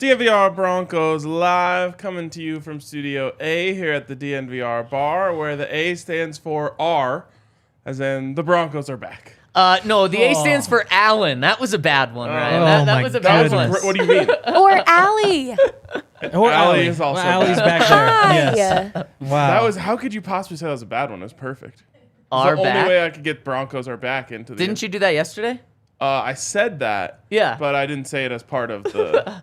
DNVR Broncos live, coming to you from Studio A here at the DNVR Bar, where the A stands for R, as in the Broncos are back. No, the A stands for Allen. That was a bad one, right? Oh, that my was a bad goodness. one. What do you mean? Or Allie. Or Allie is also Allie's bad. back there. Hi. Yes. Wow. That was. How could you possibly say that was a bad one? It was perfect. Are the back? only way I could get Broncos are back into the. Didn't you do that yesterday? I said that. Yeah. But I didn't say it as part of the.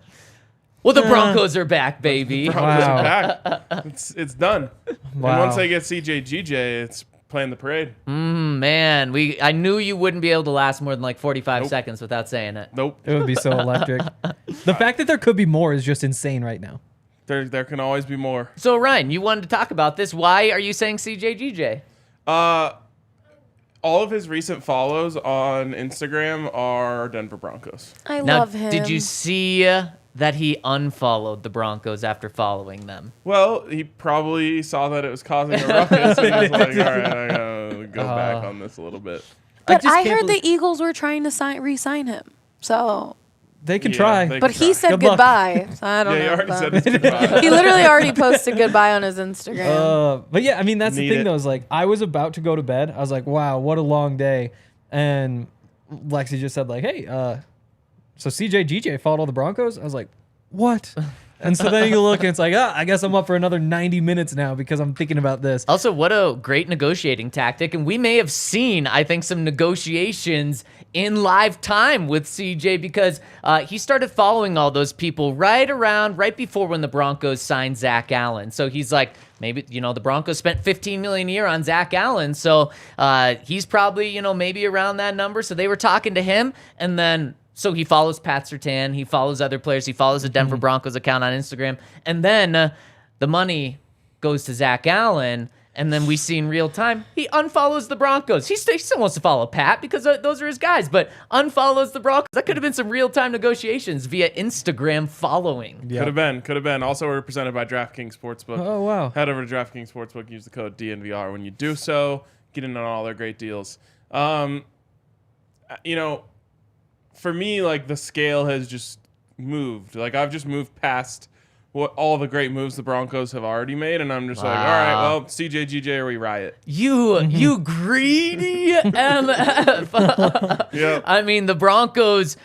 Well, the Broncos are back, baby. Broncos Wow. are back. It's done. Wow. And once they get CJ it's playing the parade. Man, I knew you wouldn't be able to last more than like 45 seconds without saying it. Nope. It would be so electric. The fact that there could be more is just insane right now. There can always be more. So, Ryan, you wanted to talk about this. Why are you saying CJ? All of his recent follows on Instagram are Denver Broncos. I Now, love him. did you see that he unfollowed the Broncos after following them? Well, he probably saw that it was causing a ruckus and was like, all right, I gotta go back on this a little bit. But just I can't heard the Eagles were trying to re-sign him. So, They can Yeah, try. they- but he said Good luck. goodbye. So I don't Yeah, know. he already about- said it's goodbye. He literally already posted goodbye on his Instagram. But yeah, I mean, that's Need the thing, it. though, is like, I was about to go to bed. I was like, wow, what a long day. And Lexi just said, like, hey, so CJ followed all the Broncos? I was like, what? And so then you look and it's like, I guess I'm up for another 90 minutes now because I'm thinking about this. Also, what a great negotiating tactic. And we may have seen, I think, some negotiations in live time with CJ because he started following all those people right before when the Broncos signed Zach Allen. So he's like, maybe, the Broncos spent $15 million a year on Zach Allen. So he's probably, maybe around that number. So they were talking to him. And then so he follows Pat Surtain, he follows other players, he follows the Denver Broncos account on Instagram, and then the money goes to Zach Allen, and then we see in real time, he unfollows the Broncos. He still wants to follow Pat because those are his guys, but unfollows the Broncos. That could have been some real-time negotiations via Instagram following. Yeah. Could have been. Also represented by DraftKings Sportsbook. Oh, wow. Head over to DraftKings Sportsbook, use the code DNVR when you do so. Get in on all their great deals. For me, like, the scale has just moved. Like, I've just moved past what all the great moves the Broncos have already made, and I'm just like, all right, well, CJ or we riot. You greedy MF. Yeah. I mean, the Broncos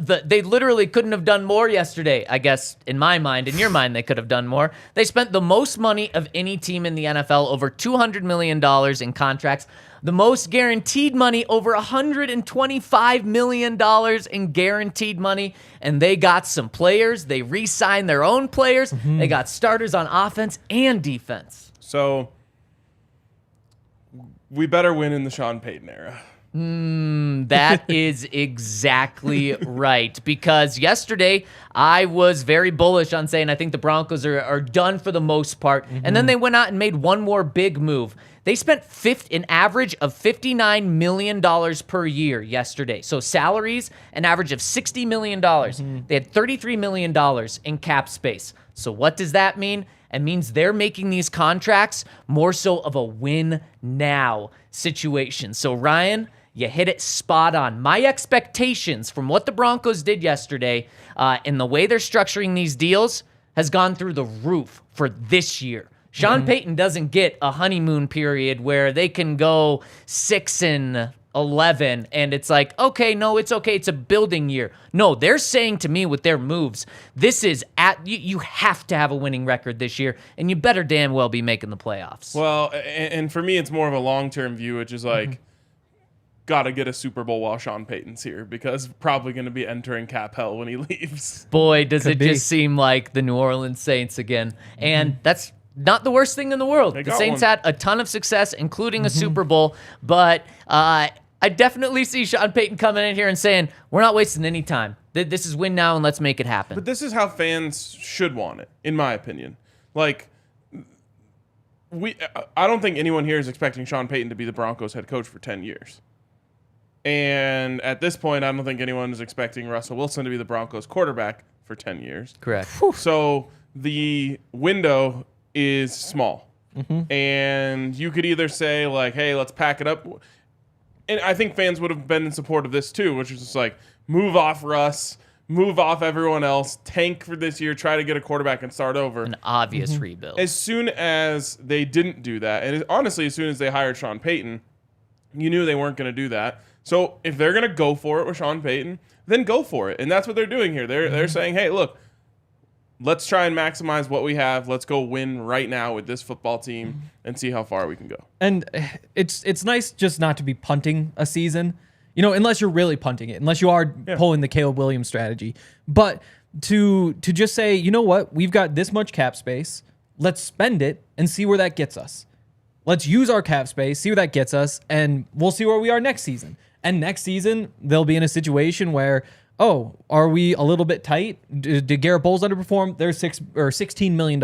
they literally couldn't have done more yesterday. I guess, in my mind, in your mind, they could have done more. They spent the most money of any team in the NFL, over $200 million in contracts. The most guaranteed money, over $125 million in guaranteed money. And they got some players. They re-signed their own players. They got starters on offense and defense. So we better win in the Sean Payton era. That is exactly right. Because yesterday, I was very bullish on saying I think the Broncos are done for the most part. And then they went out and made one more big move. They spent an average of $59 million per year yesterday. So salaries, an average of $60 million. They had $33 million in cap space. So what does that mean? It means they're making these contracts more so of a win now situation. So Ryan, you hit it spot on. My expectations from what the Broncos did yesterday and the way they're structuring these deals has gone through the roof for this year. Sean Payton doesn't get a honeymoon period where they can go 6-11 and it's like, okay, no, it's okay. It's a building year. No, they're saying to me with their moves, this is you have to have a winning record this year and you better damn well be making the playoffs. Well, and for me, it's more of a long-term view, which is like, got to get a Super Bowl while Sean Payton's here because probably going to be entering cap hell when he leaves. Boy, does Could it be. just seem like the New Orleans Saints again. And that's not the worst thing in the world. They The got Saints one. had a ton of success, including a Super Bowl, but I definitely see Sean Payton coming in here and saying, we're not wasting any time. This is win now and let's make it happen. But this is how fans should want it, in my opinion. Like, I don't think anyone here is expecting Sean Payton to be the Broncos head coach for 10 years. And at this point, I don't think anyone is expecting Russell Wilson to be the Broncos quarterback for 10 years. Correct. So the window is small. And you could either say, like, hey, let's pack it up. And I think fans would have been in support of this too, which is just like, move off Russ, move off everyone else, tank for this year, try to get a quarterback and start over. An obvious rebuild. As soon as they didn't do that, and honestly, as soon as they hired Sean Payton, you knew they weren't going to do that. So if they're going to go for it with Sean Payton, then go for it. And that's what they're doing here. They're saying, hey, look, let's try and maximize what we have. Let's go win right now with this football team and see how far we can go. And it's nice just not to be punting a season, unless you're really punting it, unless you are pulling the Caleb Williams strategy. But to just say, you know what, we've got this much cap space, let's spend it and see where that gets us. Let's use our cap space, see where that gets us, and we'll see where we are next season. And next season, they'll be in a situation where, are we a little bit tight? Did Garrett Bowles underperform? There's $16 million.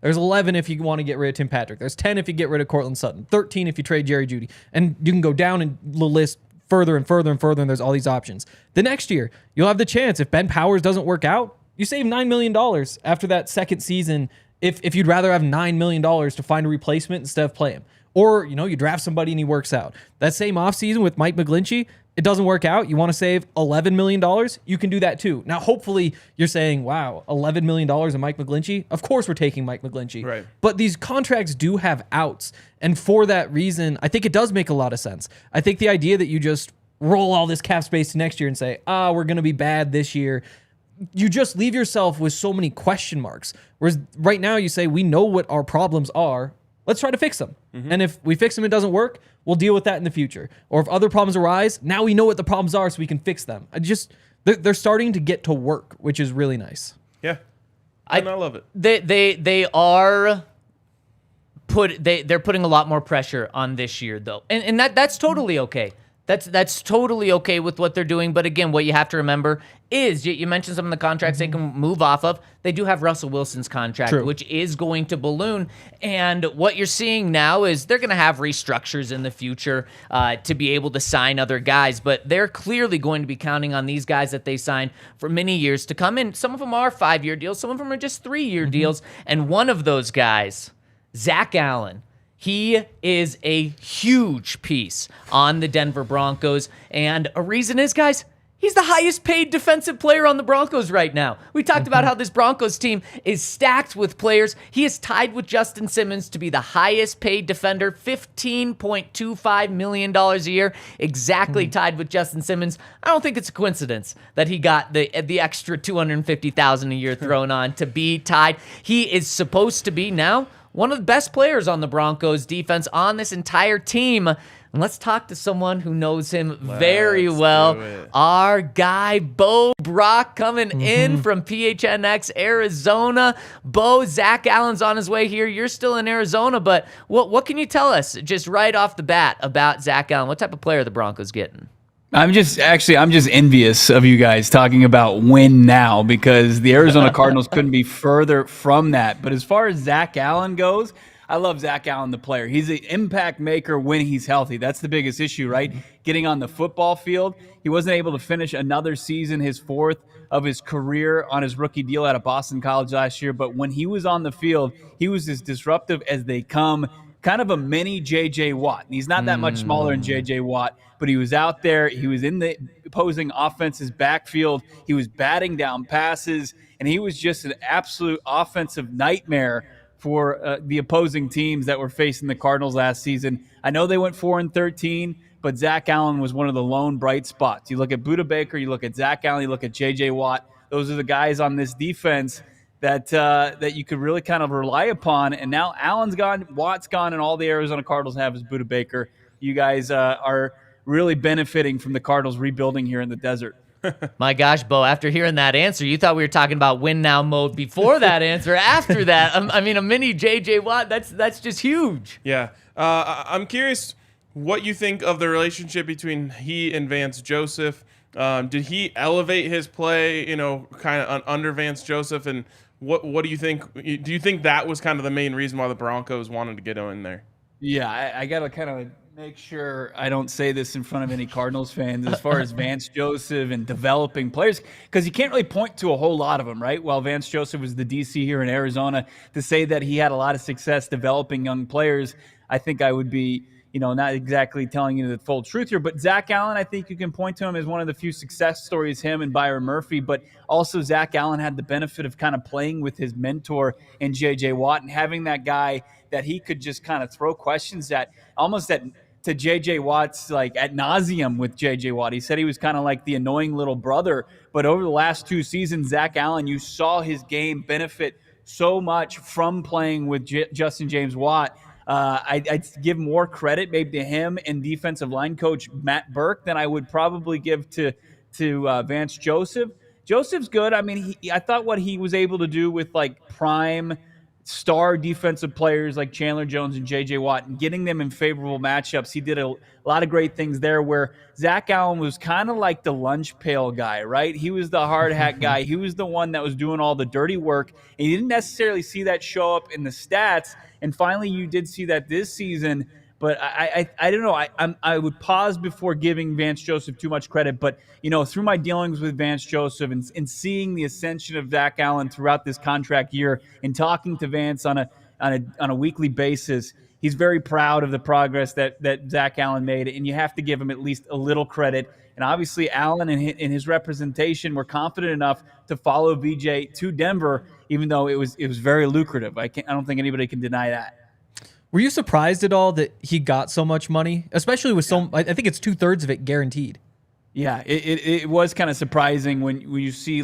There's 11 if you want to get rid of Tim Patrick. There's 10 if you get rid of Cortland Sutton. 13 if you trade Jerry Jeudy. And you can go down in the list further and further and further, and there's all these options. The next year, you'll have the chance, if Ben Powers doesn't work out, you save $9 million after that second season if you'd rather have $9 million to find a replacement instead of play him. Or, you draft somebody and he works out. That same offseason with Mike McGlinchey, it doesn't work out. You want to save $11 million? You can do that too. Now, hopefully you're saying, wow, $11 million in Mike McGlinchey? Of course we're taking Mike McGlinchey. Right. But these contracts do have outs. And for that reason, I think it does make a lot of sense. I think the idea that you just roll all this cap space to next year and say, we're going to be bad this year, you just leave yourself with so many question marks. Whereas right now you say, we know what our problems are. Let's try to fix them. And if we fix them and it doesn't work, we'll deal with that in the future. Or if other problems arise, now we know what the problems are so we can fix them. They're starting to get to work, which is really nice. Yeah. I love it. They are they're putting a lot more pressure on this year though. And that's totally okay. That's totally okay with what they're doing. But again, what you have to remember is you mentioned some of the contracts they can move off of. They do have Russell Wilson's contract, which is going to balloon. And what you're seeing now is they're going to have restructures in the future to be able to sign other guys. But they're clearly going to be counting on these guys that they sign for many years to come in. Some of them are 5-year deals. Some of them are just 3-year deals. And one of those guys, Zach Allen, he is a huge piece on the Denver Broncos. And a reason is, guys, he's the highest paid defensive player on the Broncos right now. We talked about how this Broncos team is stacked with players. He is tied with Justin Simmons to be the highest paid defender, $15.25 million a year, exactly tied with Justin Simmons. I don't think it's a coincidence that he got the extra $250,000 a year thrown on to be tied. He is supposed to be now one of the best players on the Broncos defense on this entire team. And let's talk to someone who knows him very well. Our guy, Bo Brack, coming in from PHNX, Arizona. Bo, Zach Allen's on his way here. You're still in Arizona, but what can you tell us just right off the bat about Zach Allen? What type of player are the Broncos getting? I'm just envious of you guys talking about win now, because the Arizona Cardinals couldn't be further from that. But as far as Zach Allen goes, I love Zach Allen, the player. He's an impact maker when he's healthy. That's the biggest issue, right? Getting on the football field. He wasn't able to finish another season, his 4th of his career, on his rookie deal out of Boston College last year. But when he was on the field, he was as disruptive as they come. Kind of a mini J.J. Watt. He's not that much smaller than J.J. Watt, but he was out there. He was in the opposing offense's backfield. He was batting down passes, and he was just an absolute offensive nightmare for the opposing teams that were facing the Cardinals last season. I know they went 4-13, but Zach Allen was one of the lone bright spots. You look at Budda Baker, you look at Zach Allen, you look at J.J. Watt. Those are the guys on this defense that you could really kind of rely upon. And now Allen's gone, Watt's gone, and all the Arizona Cardinals have is Budda Baker. You guys are really benefiting from the Cardinals rebuilding here in the desert. My gosh, Bo, after hearing that answer, you thought we were talking about win now mode before that answer. After that, I mean, a mini J.J. Watt, that's just huge. Yeah. I'm curious what you think of the relationship between he and Vance Joseph. Did he elevate his play, kind of under Vance Joseph? And what do you think? Do you think that was kind of the main reason why the Broncos wanted to get him in there? Yeah, I got to kind of make sure I don't say this in front of any Cardinals fans as far as Vance Joseph and developing players, because you can't really point to a whole lot of them, right? While Vance Joseph was the DC here in Arizona, to say that he had a lot of success developing young players, I think I would be, not exactly telling you the full truth here. But Zach Allen, I think you can point to him as one of the few success stories, him and Byron Murphy. But also Zach Allen had the benefit of kind of playing with his mentor in J.J. Watt and having that guy that he could just kind of throw questions at, almost to J.J. Watt's like ad nauseum with J.J. Watt. He said he was kind of like the annoying little brother. But over the last 2 seasons, Zach Allen, you saw his game benefit so much from playing with Justin James Watt. I'd give more credit maybe to him and defensive line coach Matt Burke than I would probably give to Vance Joseph. Joseph's good. I mean, I thought what he was able to do with like prime star defensive players like Chandler Jones and J.J. Watt and getting them in favorable matchups, he did a lot of great things there, where Zach Allen was kind of like the lunch pail guy, right? He was the hard hat guy. He was the one that was doing all the dirty work, and you didn't necessarily see that show up in the stats. And finally, you did see that this season. But I don't know. I would pause before giving Vance Joseph too much credit. But, through my dealings with Vance Joseph and seeing the ascension of Zach Allen throughout this contract year and talking to Vance on a weekly basis, he's very proud of the progress that Zach Allen made. And you have to give him at least a little credit. And obviously, Allen and his representation were confident enough to follow VJ to Denver, even though it was very lucrative. I don't think anybody can deny that. Were you surprised at all that he got so much money, especially with I think it's 2/3 of it guaranteed? Yeah, it was kind of surprising when you see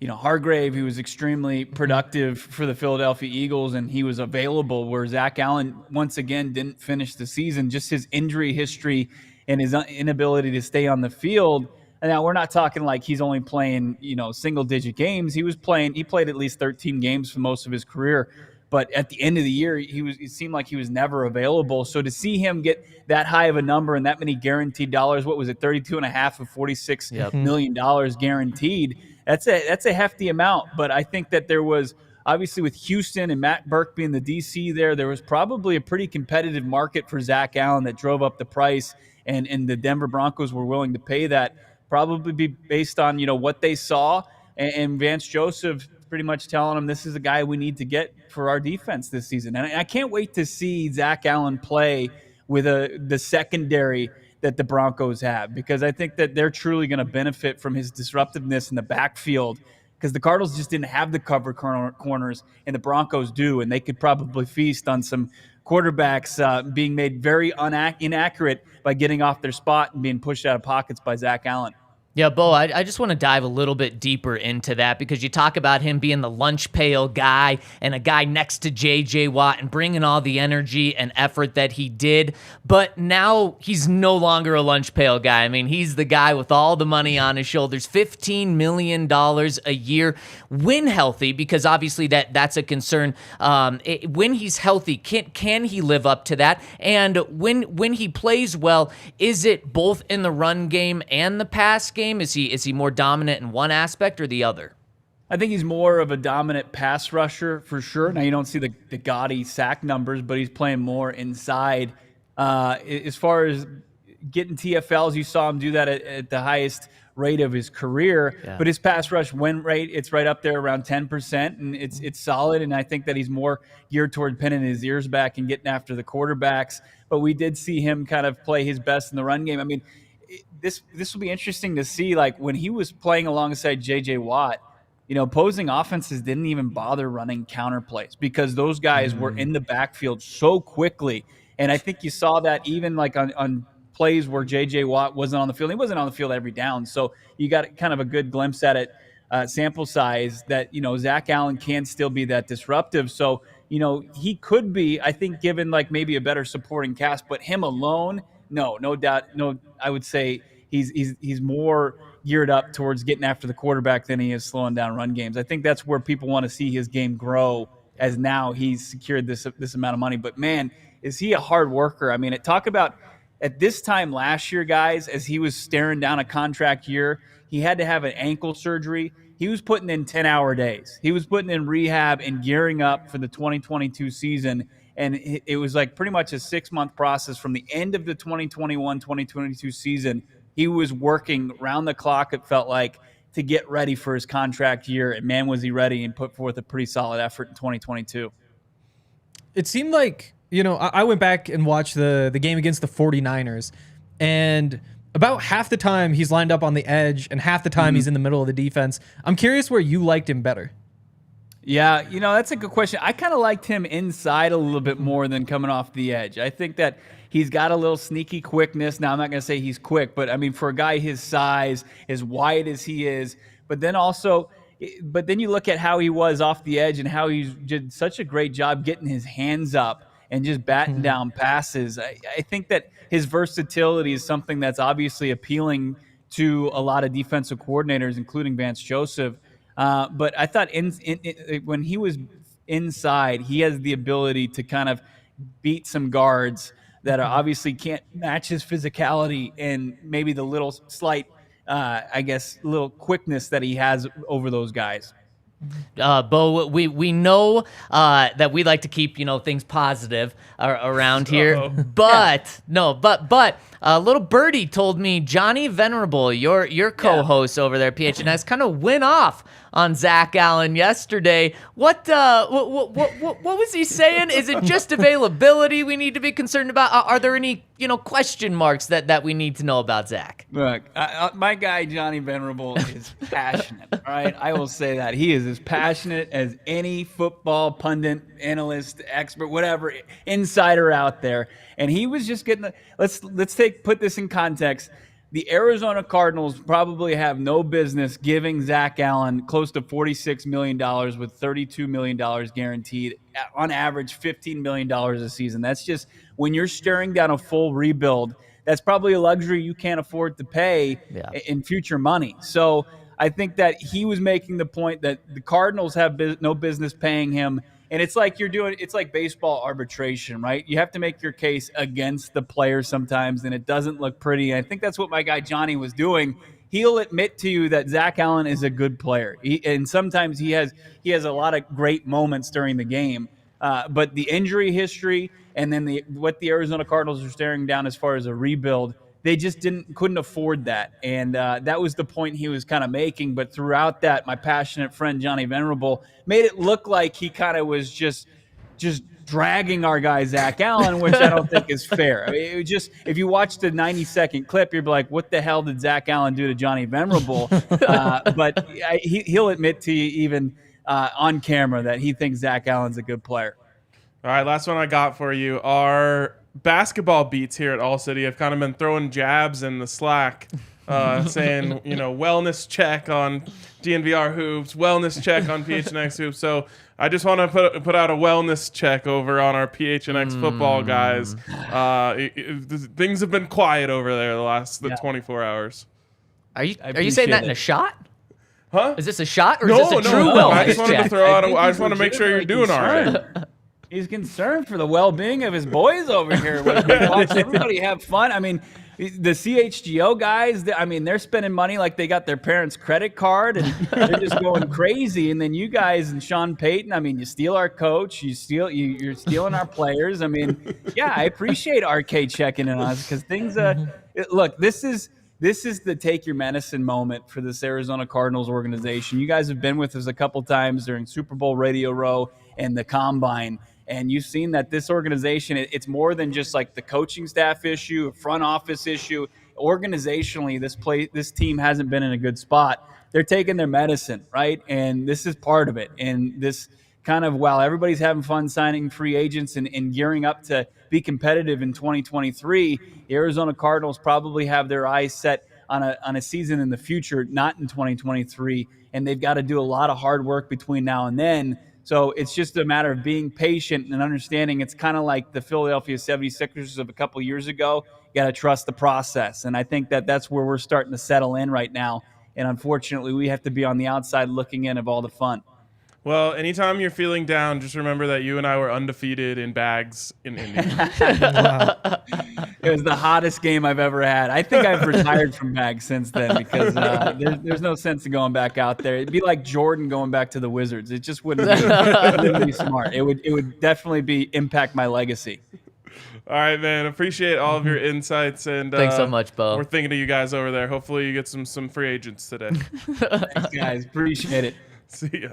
Hargrave, who was extremely productive for the Philadelphia Eagles, and he was available, where Zach Allen once again didn't finish the season. Just his injury history and his inability to stay on the field. And now we're not talking like he's only playing single-digit games. He played at least 13 games for most of his career. But at the end of the year, it seemed like he was never available. So to see him get that high of a number and that many guaranteed dollars, what was it, 32.5 of $46 million guaranteed, that's a hefty amount. But I think that there was, obviously with Houston and Matt Burke being the DC there was probably a pretty competitive market for Zach Allen that drove up the price, and the Denver Broncos were willing to pay that, probably be based on what they saw, and Vance Joseph pretty much telling him this is a guy we need to get for our defense this season. And I can't wait to see Zach Allen play with the secondary that the Broncos have, because I think that they're truly going to benefit from his disruptiveness in the backfield, because the Cardinals just didn't have the cover corners, and the Broncos do, and they could probably feast on some quarterbacks being made very inaccurate by getting off their spot and being pushed out of pockets by Zach Allen. Yeah, Bo, I just want to dive a little bit deeper into that, because you talk about him being the lunch pail guy and a guy next to J.J. Watt and bringing all the energy and effort that he did. But now he's no longer a lunch pail guy. I mean, he's the guy with all the money on his shoulders, $15 million a year when healthy, because obviously that's a concern. When he's healthy, can he live up to that? And when he plays well, is it both in the run game and the pass game? Is he more dominant in one aspect or the other? I think he's more of a dominant pass rusher for sure. Now, you don't see the gaudy sack numbers, but he's playing more inside. As far as getting TFLs, you saw him do that at the highest rate of his career. Yeah. But his pass rush win rate, it's right up there around 10%, and it's solid. And I think that he's more geared toward pinning his ears back and getting after the quarterbacks. But we did see him kind of play his best in the run game. I mean, this will be interesting to see, like when he was playing alongside J.J. Watt, opposing offenses didn't even bother running counter plays because those guys were in the backfield so quickly. And I think you saw that even like on plays where J.J. Watt wasn't on the field. He wasn't on the field every down. So you got kind of a good glimpse at it, sample size, that, Zach Allen can still be that disruptive. So, he could be, I think, given like maybe a better supporting cast, but him alone, no doubt. No, I would say he's more geared up towards getting after the quarterback than he is slowing down run games. I think that's where people want to see his game grow, as now he's secured this amount of money. But man, is he a hard worker? I mean, talk about at this time last year, guys, as he was staring down a contract year, he had to have an ankle surgery. He was putting in 10-hour days. He was putting in rehab and gearing up for the 2022 season. And it was like pretty much a 6-month process from the end of the 2021-2022 season. He was working round the clock, it felt like, to get ready for his contract year. And man, was he ready, and put forth a pretty solid effort in 2022. It seemed like I went back and watched the game against the 49ers, and about half the time he's lined up on the edge and half the time he's in the middle of the defense. I'm curious where you liked him better. Yeah, that's a good question. I kind of liked him inside a little bit more than coming off the edge. I think that he's got a little sneaky quickness. Now, I'm not going to say he's quick, but I mean, for a guy his size, as wide as he is, but then you look at how he was off the edge and how he did such a great job getting his hands up and just batting down passes. I think that his versatility is something that's obviously appealing to a lot of defensive coordinators, including Vance Joseph. But I thought when he was inside, he has the ability to kind of beat some guards that obviously can't match his physicality and maybe the little slight, little quickness that he has over those guys. Bo, we know that we like to keep things positive around here, but little birdie told me Johnny Venerable, your co-host over there at PHNX, kind of went off on Zach Allen yesterday. What was he saying? Is it just availability we need to be concerned about? Are there any question marks that we need to know about Zach? Look, my guy Johnny Venerable is passionate. All right, I will say that he is as passionate as any football pundit, analyst, expert, whatever insider out there. And he was just getting let's put this in context. The Arizona Cardinals probably have no business giving Zach Allen close to $46 million with $32 million guaranteed, on average $15 million a season. That's just, when you're staring down a full rebuild, that's probably a luxury you can't afford to pay in future money. So I think that he was making the point that the Cardinals have no business paying him. And it's like it's like baseball arbitration, right? You have to make your case against the player sometimes, and it doesn't look pretty. And I think that's what my guy Johnny was doing. He'll admit to you that Zach Allen is a good player. And sometimes he has a lot of great moments during the game. But the injury history and then what the Arizona Cardinals are staring down as far as a rebuild, they just couldn't afford that. And that was the point he was kind of making. But throughout that, my passionate friend Johnny Venerable made it look like he kind of was just dragging our guy Zach Allen, which I don't think is fair. I mean, it was just, if you watch the 90-second clip, you're like, what the hell did Zach Allen do to Johnny Venerable? But he'll admit to you even on camera that he thinks Zach Allen's a good player. All right, last one I got for you. Our basketball beats here at All City have kind of been throwing jabs in the Slack, saying, wellness check on DNVR Hoops, wellness check on PHNX Hoops. So I just want to put out a wellness check over on our PHNX football guys. Things have been quiet over there the last 24 hours. Are you saying that in a shot? Huh? Is this a shot or is this a true wellness I just wanted check? to throw out. I just want to make sure you're doing all right. He's concerned for the well-being of his boys over here. Watch everybody have fun. I mean, the CHGO guys, they're spending money like they got their parents' credit card, and they're just going crazy. And then you guys and Sean Payton, you steal our coach, you're stealing our players. I appreciate RK checking in on us because things. Look, this is the take your medicine moment for this Arizona Cardinals organization. You guys have been with us a couple times during Super Bowl Radio Row and the Combine. And you've seen that this organization, it's more than just like the coaching staff issue, a front office issue. Organizationally, this team hasn't been in a good spot. They're taking their medicine, right? And this is part of it. And this kind of, while everybody's having fun signing free agents and gearing up to be competitive in 2023, the Arizona Cardinals probably have their eyes set on a season in the future, not in 2023. And they've got to do a lot of hard work between now and then. So it's just a matter of being patient and understanding. It's kind of like the Philadelphia 76ers of a couple years ago. You got to trust the process. And I think that's where we're starting to settle in right now. And unfortunately, we have to be on the outside looking in of all the fun. Well, anytime you're feeling down, just remember that you and I were undefeated in bags in Indy. It was the hottest game I've ever had. I think I've retired from bags since then because there's no sense in going back out there. It'd be like Jordan going back to the Wizards. It just wouldn't be smart. It would definitely impact my legacy. All right, man. Appreciate all of your insights. And thanks so much, Bo. We're thinking of you guys over there. Hopefully you get some free agents today. Thanks, guys. Appreciate it. See ya.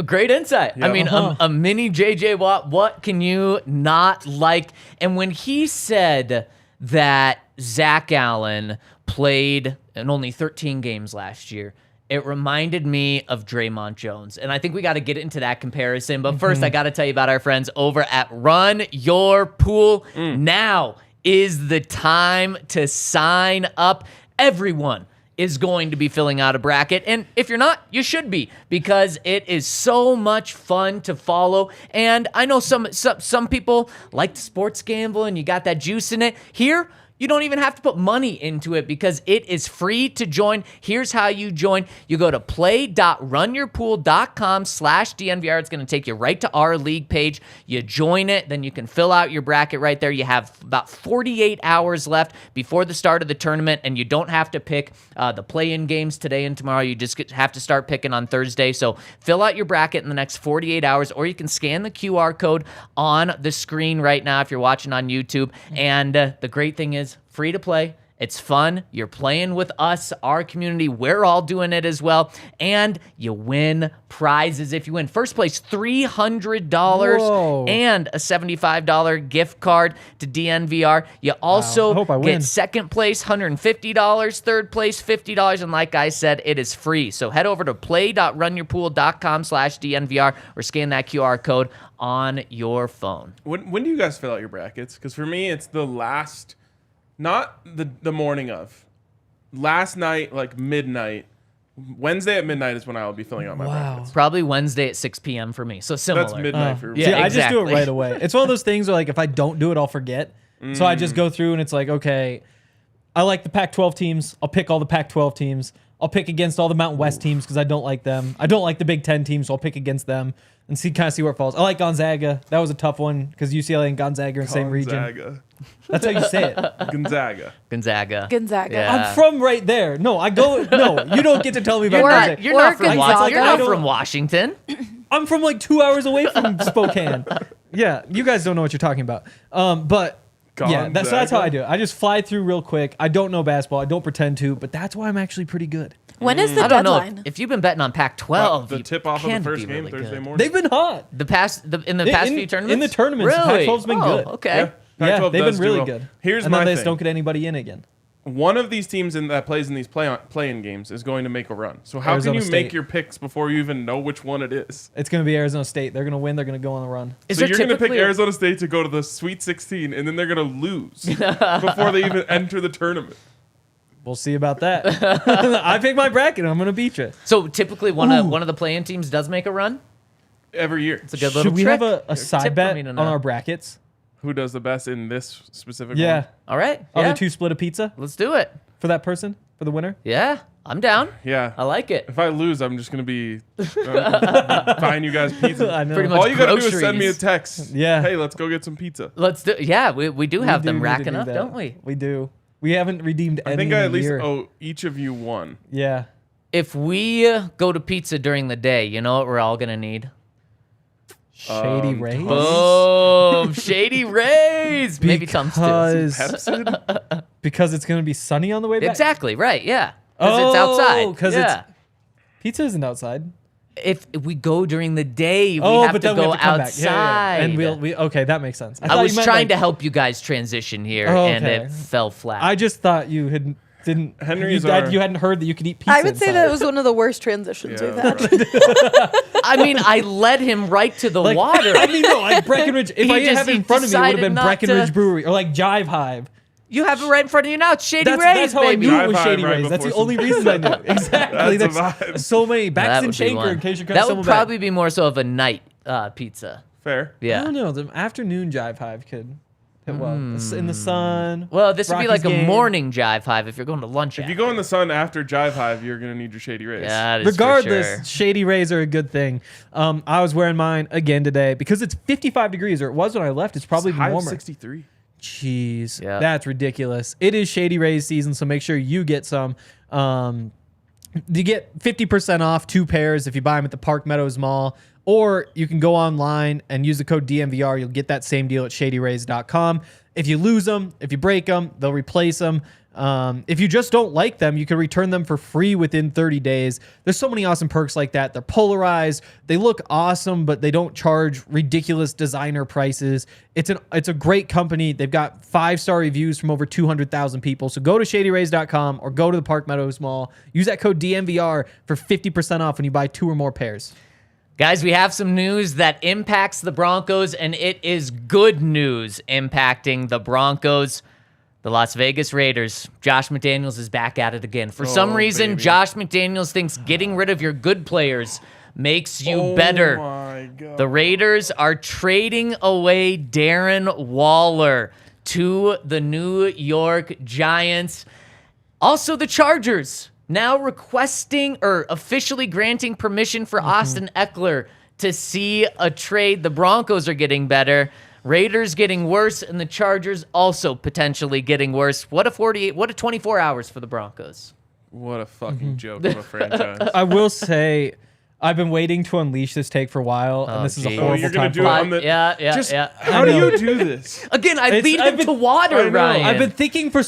Great insight. Yeah. I mean, a mini JJ Watt. What can you not like? And when he said that Zach Allen played in only 13 games last year, it reminded me of Dre'Mont Jones. And I think we got to get into that comparison. But first, I got to tell you about our friends over at Run Your Pool. Now is the time to sign up. Everyone is going to be filling out a bracket. And if you're not, you should be, because it is so much fun to follow. And I know some people like to sports gamble and you got that juice in it. Here, you don't even have to put money into it because it is free to join. Here's how you join. You go to play.runyourpool.com/DNVR. It's going to take you right to our league page. You join it, then you can fill out your bracket right there. You have about 48 hours left before the start of the tournament, and you don't have to pick the play-in games today and tomorrow. You just have to start picking on Thursday. So fill out your bracket in the next 48 hours, or you can scan the QR code on the screen right now if you're watching on YouTube. And the great thing is, free to play. It's fun. You're playing with us, our community. We're all doing it as well. And you win prizes if you win. First place, $300 Whoa. and a $75 gift card to DNVR. You also I hope I win. get second place, $150. Third place, $50. And like I said, it is free. So head over to play.runyourpool.com/DNVR or scan that QR code on your phone. When do you guys fill out your brackets? Because for me, it's the last, not the morning of. Last night, like midnight. Wednesday at midnight is when I will be filling out my brackets. Probably Wednesday at 6 p.m. for me. So similar. That's midnight for me. Yeah, See, I just do exactly. it right away. It's one of those things where, like, if I don't do it, I'll forget. So I just go through and it's like, okay, I like the Pac-12 teams. I'll pick all the Pac-12 teams. I'll pick against all the Mountain West teams because I don't like them. I don't like the Big Ten teams, so I'll pick against them and see where it falls. I like Gonzaga. That was a tough one because UCLA and Gonzaga are in the same region. Gonzaga. That's how you say it. Gonzaga. Gonzaga. Gonzaga. I'm from right there. No, you don't get to tell me about You're Gonzaga. not, you're not from, Gonzaga. You're not I from don't- Washington. I'm from like 2 hours away from Spokane. Yeah, you guys don't know what you're talking about. But yeah, that's how I do it. I just fly through real quick. I don't know basketball. I don't pretend to, but that's why I'm actually pretty good. When is the I don't deadline? know. If you've been betting on Pac-12, The you tip off of the can first be game really Thursday good. morning. They've been hot. In the past few tournaments? In the tournaments, Really? Pac-12's been Oh, good. okay. Yeah, Yeah, Pac-12 they've does been do really well. good. Here's and my then they thing. just don't get anybody in again. One of these teams that plays in these play-in games is going to make a run. So how Arizona can you make State. your picks before you even know which one it is? It's going to be Arizona State. They're going to win. They're going to go on the run. Is So there you're going to pick typically Arizona State to go to the Sweet 16, and then they're going to lose before they even enter the tournament. We'll see about that. I pick my bracket. And I'm going to beat you. So typically one of the play-in teams does make a run? Every year. It's a good little Should we trick. have a Tip side for bet me to on know. our brackets? Who does the best in this specific Yeah. one? All right. Other Yeah. two split a pizza Let's do it. for that person, for the winner? Yeah. I'm down. Yeah. I like it. If I lose, I'm just going to be buying you guys pizza. I know. Pretty much All you got to do is send me a groceries. text. Yeah. Hey, let's go get some pizza. Let's do. Yeah, we do have We them need to racking do up, that. don't we? We do. We haven't redeemed any I think in I a at least year. owe each of you one. Yeah. If we go to pizza during the day, you know what we're all gonna need? Shady Rays? Boom! Shady Rays. Maybe Tums too. Because it's going to be sunny on the way back? Exactly right. Yeah. Because it's outside. Because yeah. pizza isn't outside. If we go during the day, we Oh, have but to then we go have to come back. outside. Yeah. And we okay, that makes sense. I thought was you meant, trying like- to help you guys transition here, Oh, and okay. it fell flat. I just thought you didn't. Henry's you hadn't heard that you could eat pizza. I would say inside. that was one of the worst transitions we've had. I mean, I led him right to the Like, water. I mean, no, like Breckenridge. If He I just- have it in he front of me, it would have decided been not Breckenridge to- Brewery or like Jive Hive. You have it right in front of you now. It's Shady Rays, That's how baby. I knew it was Jive Shady Hive right Rays. That's the before only some reason I knew. Exactly. That's a That's vibe. so many. That Baxton would be Shaker one. in case you're That coming would back. probably be more so of a night pizza. Fair. Yeah. I don't know. The afternoon Jive Hive could hit well. In the sun. Well, this would be Rockies like a game. morning Jive Hive if you're going to lunch. If you go in the sun after Jive Hive, you're going to need your Shady Rays. yeah, that is for Regardless, sure. Shady Rays are a good thing. I was wearing mine again today because it's 55 degrees, or it was when I left. It's probably High been of warmer. 63. Jeez, Yeah. that's ridiculous. It is Shady Rays season, so make sure you get some. You get 50% off 2 pairs if you buy them at the Park Meadows Mall or you can go online and use the code DNVR. You'll get that same deal at shadyrays.com. If you lose them, if you break them, they'll replace them. If you just don't like them, you can return them for free within 30 days. There's so many awesome perks like that. They're polarized. They look awesome, but they don't charge ridiculous designer prices. It's a great company. They've got 5-star reviews from over 200,000 people. So go to shadyrays.com or go to the Park Meadows Mall. Use that code DNVR for 50% off when you buy 2 or more pairs. Guys, we have some news that impacts the Broncos, and it is good news impacting the Broncos. The Las Vegas Raiders, Josh McDaniels is back at it again. For some reason, baby. Josh McDaniels thinks getting rid of your good players makes you better. My God. The Raiders are trading away Darren Waller to the New York Giants. Also, the Chargers now requesting or officially granting permission for Austin Eckler to see a trade. The Broncos are getting better. Raiders getting worse, and the Chargers also potentially getting worse. What a 24 hours for the Broncos. What a fucking joke of a franchise. I will say, I've been waiting to unleash this take for a while, and this is a geez. horrible you're gonna time do for it it. on the- Yeah. How do you do this? Again, I It's- lead I've him to been- water, I know. Ryan. I've been thinking for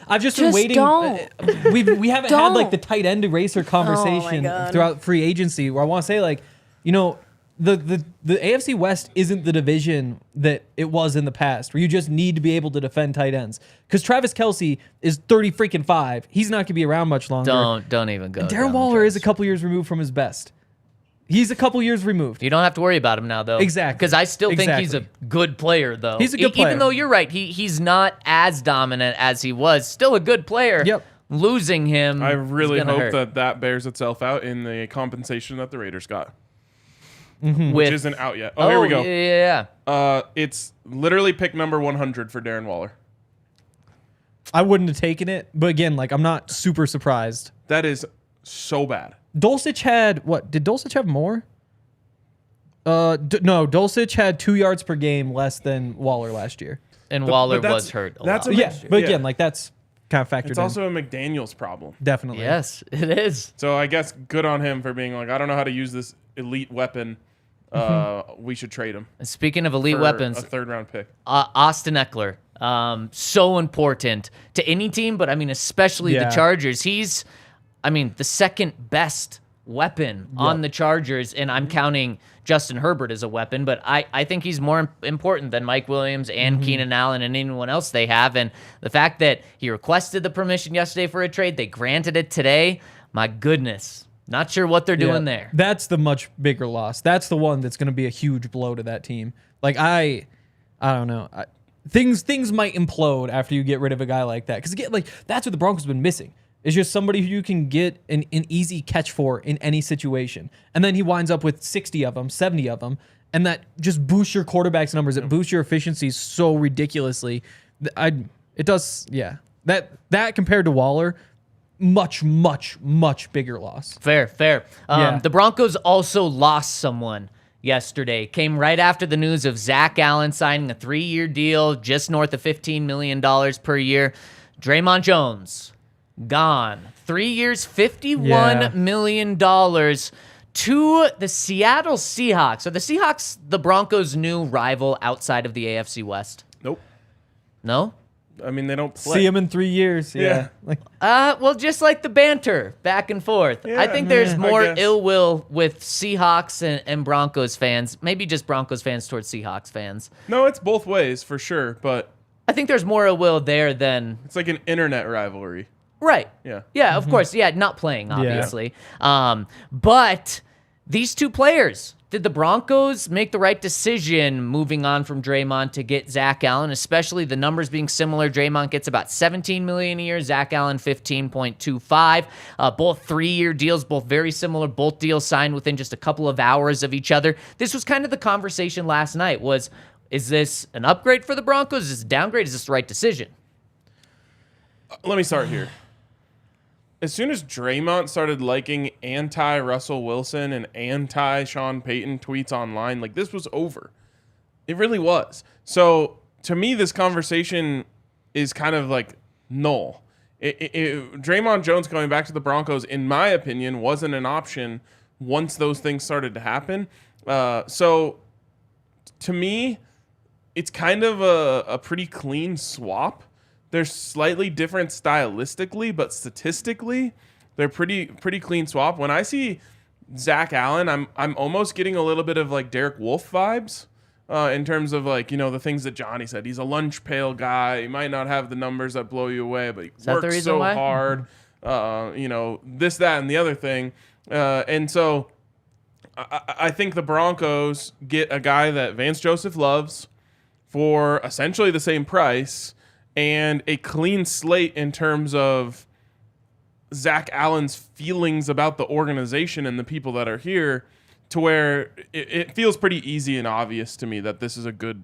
I've just been Just waiting. don't. We haven't had like Don't. the tight end eraser conversation God. throughout free agency where I want to say like, the AFC West isn't the division that it was in the past, where you just need to be able to defend tight ends. Because Travis Kelce is 30-5. He's not going to be around much longer. Don't even go. Darren down, Waller is a Travis. couple years removed from his best. He's a couple years removed. You don't have to worry about him now, though. Exactly. Because I still think he's a Exactly. good player, though. He's a good player. Even though you're right, he's not as dominant as he was. Still a good player. Yep. Losing him, I is really gonna hope hurt. that bears itself out in the compensation that the Raiders got, With, which isn't out yet. Oh, here we go. Yeah. It's literally pick number 100 for Darren Waller. I wouldn't have taken it, but again, like I'm not super surprised. That is so bad. Dulcich had what? Did Dulcich have more? No, Dulcich had 2 yards per game less than Waller last year. And But Waller that's- was hurt a that's lot. a Yeah, last year. but Yeah. again, like that's kind of factored It's in. also a McDaniels problem. Definitely. Yes, it is. So I guess good on him for being like, I don't know how to use this elite weapon. We should trade him. Speaking of elite for weapons, a 3rd-round pick. Austin Eckler, so important to any team, but I mean especially Yeah. the Chargers. He's, the second best weapon on the Chargers, and I'm counting Justin Herbert as a weapon, but I think he's more important than Mike Williams and Keenan Allen and anyone else they have. And the fact that he requested the permission yesterday for a trade, they granted it today, my goodness. Not sure what they're doing there. That's the much bigger loss. That's the one that's going to be a huge blow to that team. Like I don't know. Things might implode after you get rid of a guy like that. Because again, like that's what the Broncos have been missing. It's just somebody who you can get an easy catch for in any situation. And then he winds up with 60 of them, 70 of them. And that just boosts your quarterback's numbers. It boosts your efficiency so ridiculously. It does, yeah. That compared to Waller, much bigger loss. Fair. Yeah. The Broncos also lost someone yesterday. Came right after the news of Zach Allen signing a 3-year deal, just north of $15 million per year. Dre'Mont Jones, gone. 3 years, $51 million to the Seattle Seahawks. Are the Seahawks the Broncos' new rival outside of the AFC West? Nope. No? I mean, they don't play. See him in 3 years. Yeah. Yeah. Like, Well, just like the banter back and forth. I think there's I more guess. ill will with Seahawks and Broncos fans. Maybe just Broncos fans towards Seahawks fans. No, it's both ways for sure, but I think there's more ill will there than it's like an internet rivalry. right. Yeah. Yeah, of course. Yeah, not playing, obviously. But these two players, did the Broncos make the right decision moving on from Dre'Mont to get Zach Allen, especially the numbers being similar? Dre'Mont gets about $17 million a year, Zach Allen $15.25. Both 3-year deals, both very similar. Both deals signed within just a couple of hours of each other. This was kind of the conversation last night was, is this an upgrade for the Broncos? Is this a downgrade? Is this the right decision? Let me start here. As soon as Dre'Mont started liking anti-Russell Wilson and anti-Sean Payton tweets online, like this was over. It really was. So to me, this conversation is kind of like null. Dre'Mont Jones going back to the Broncos, in my opinion, wasn't an option once those things started to happen. So to me, it's kind of a pretty clean swap. They're slightly different stylistically, but statistically, they're pretty clean swap. When I see Zach Allen, I'm almost getting a little bit of like Derek Wolfe vibes in terms of like, the things that Johnny said. He's a lunch pail guy. He might not have the numbers that blow you away, but he works so hard. This, that, and the other thing. And so I think the Broncos get a guy that Vance Joseph loves for essentially the same price and a clean slate in terms of Zach Allen's feelings about the organization and the people that are here, to where it feels pretty easy and obvious to me that this is a good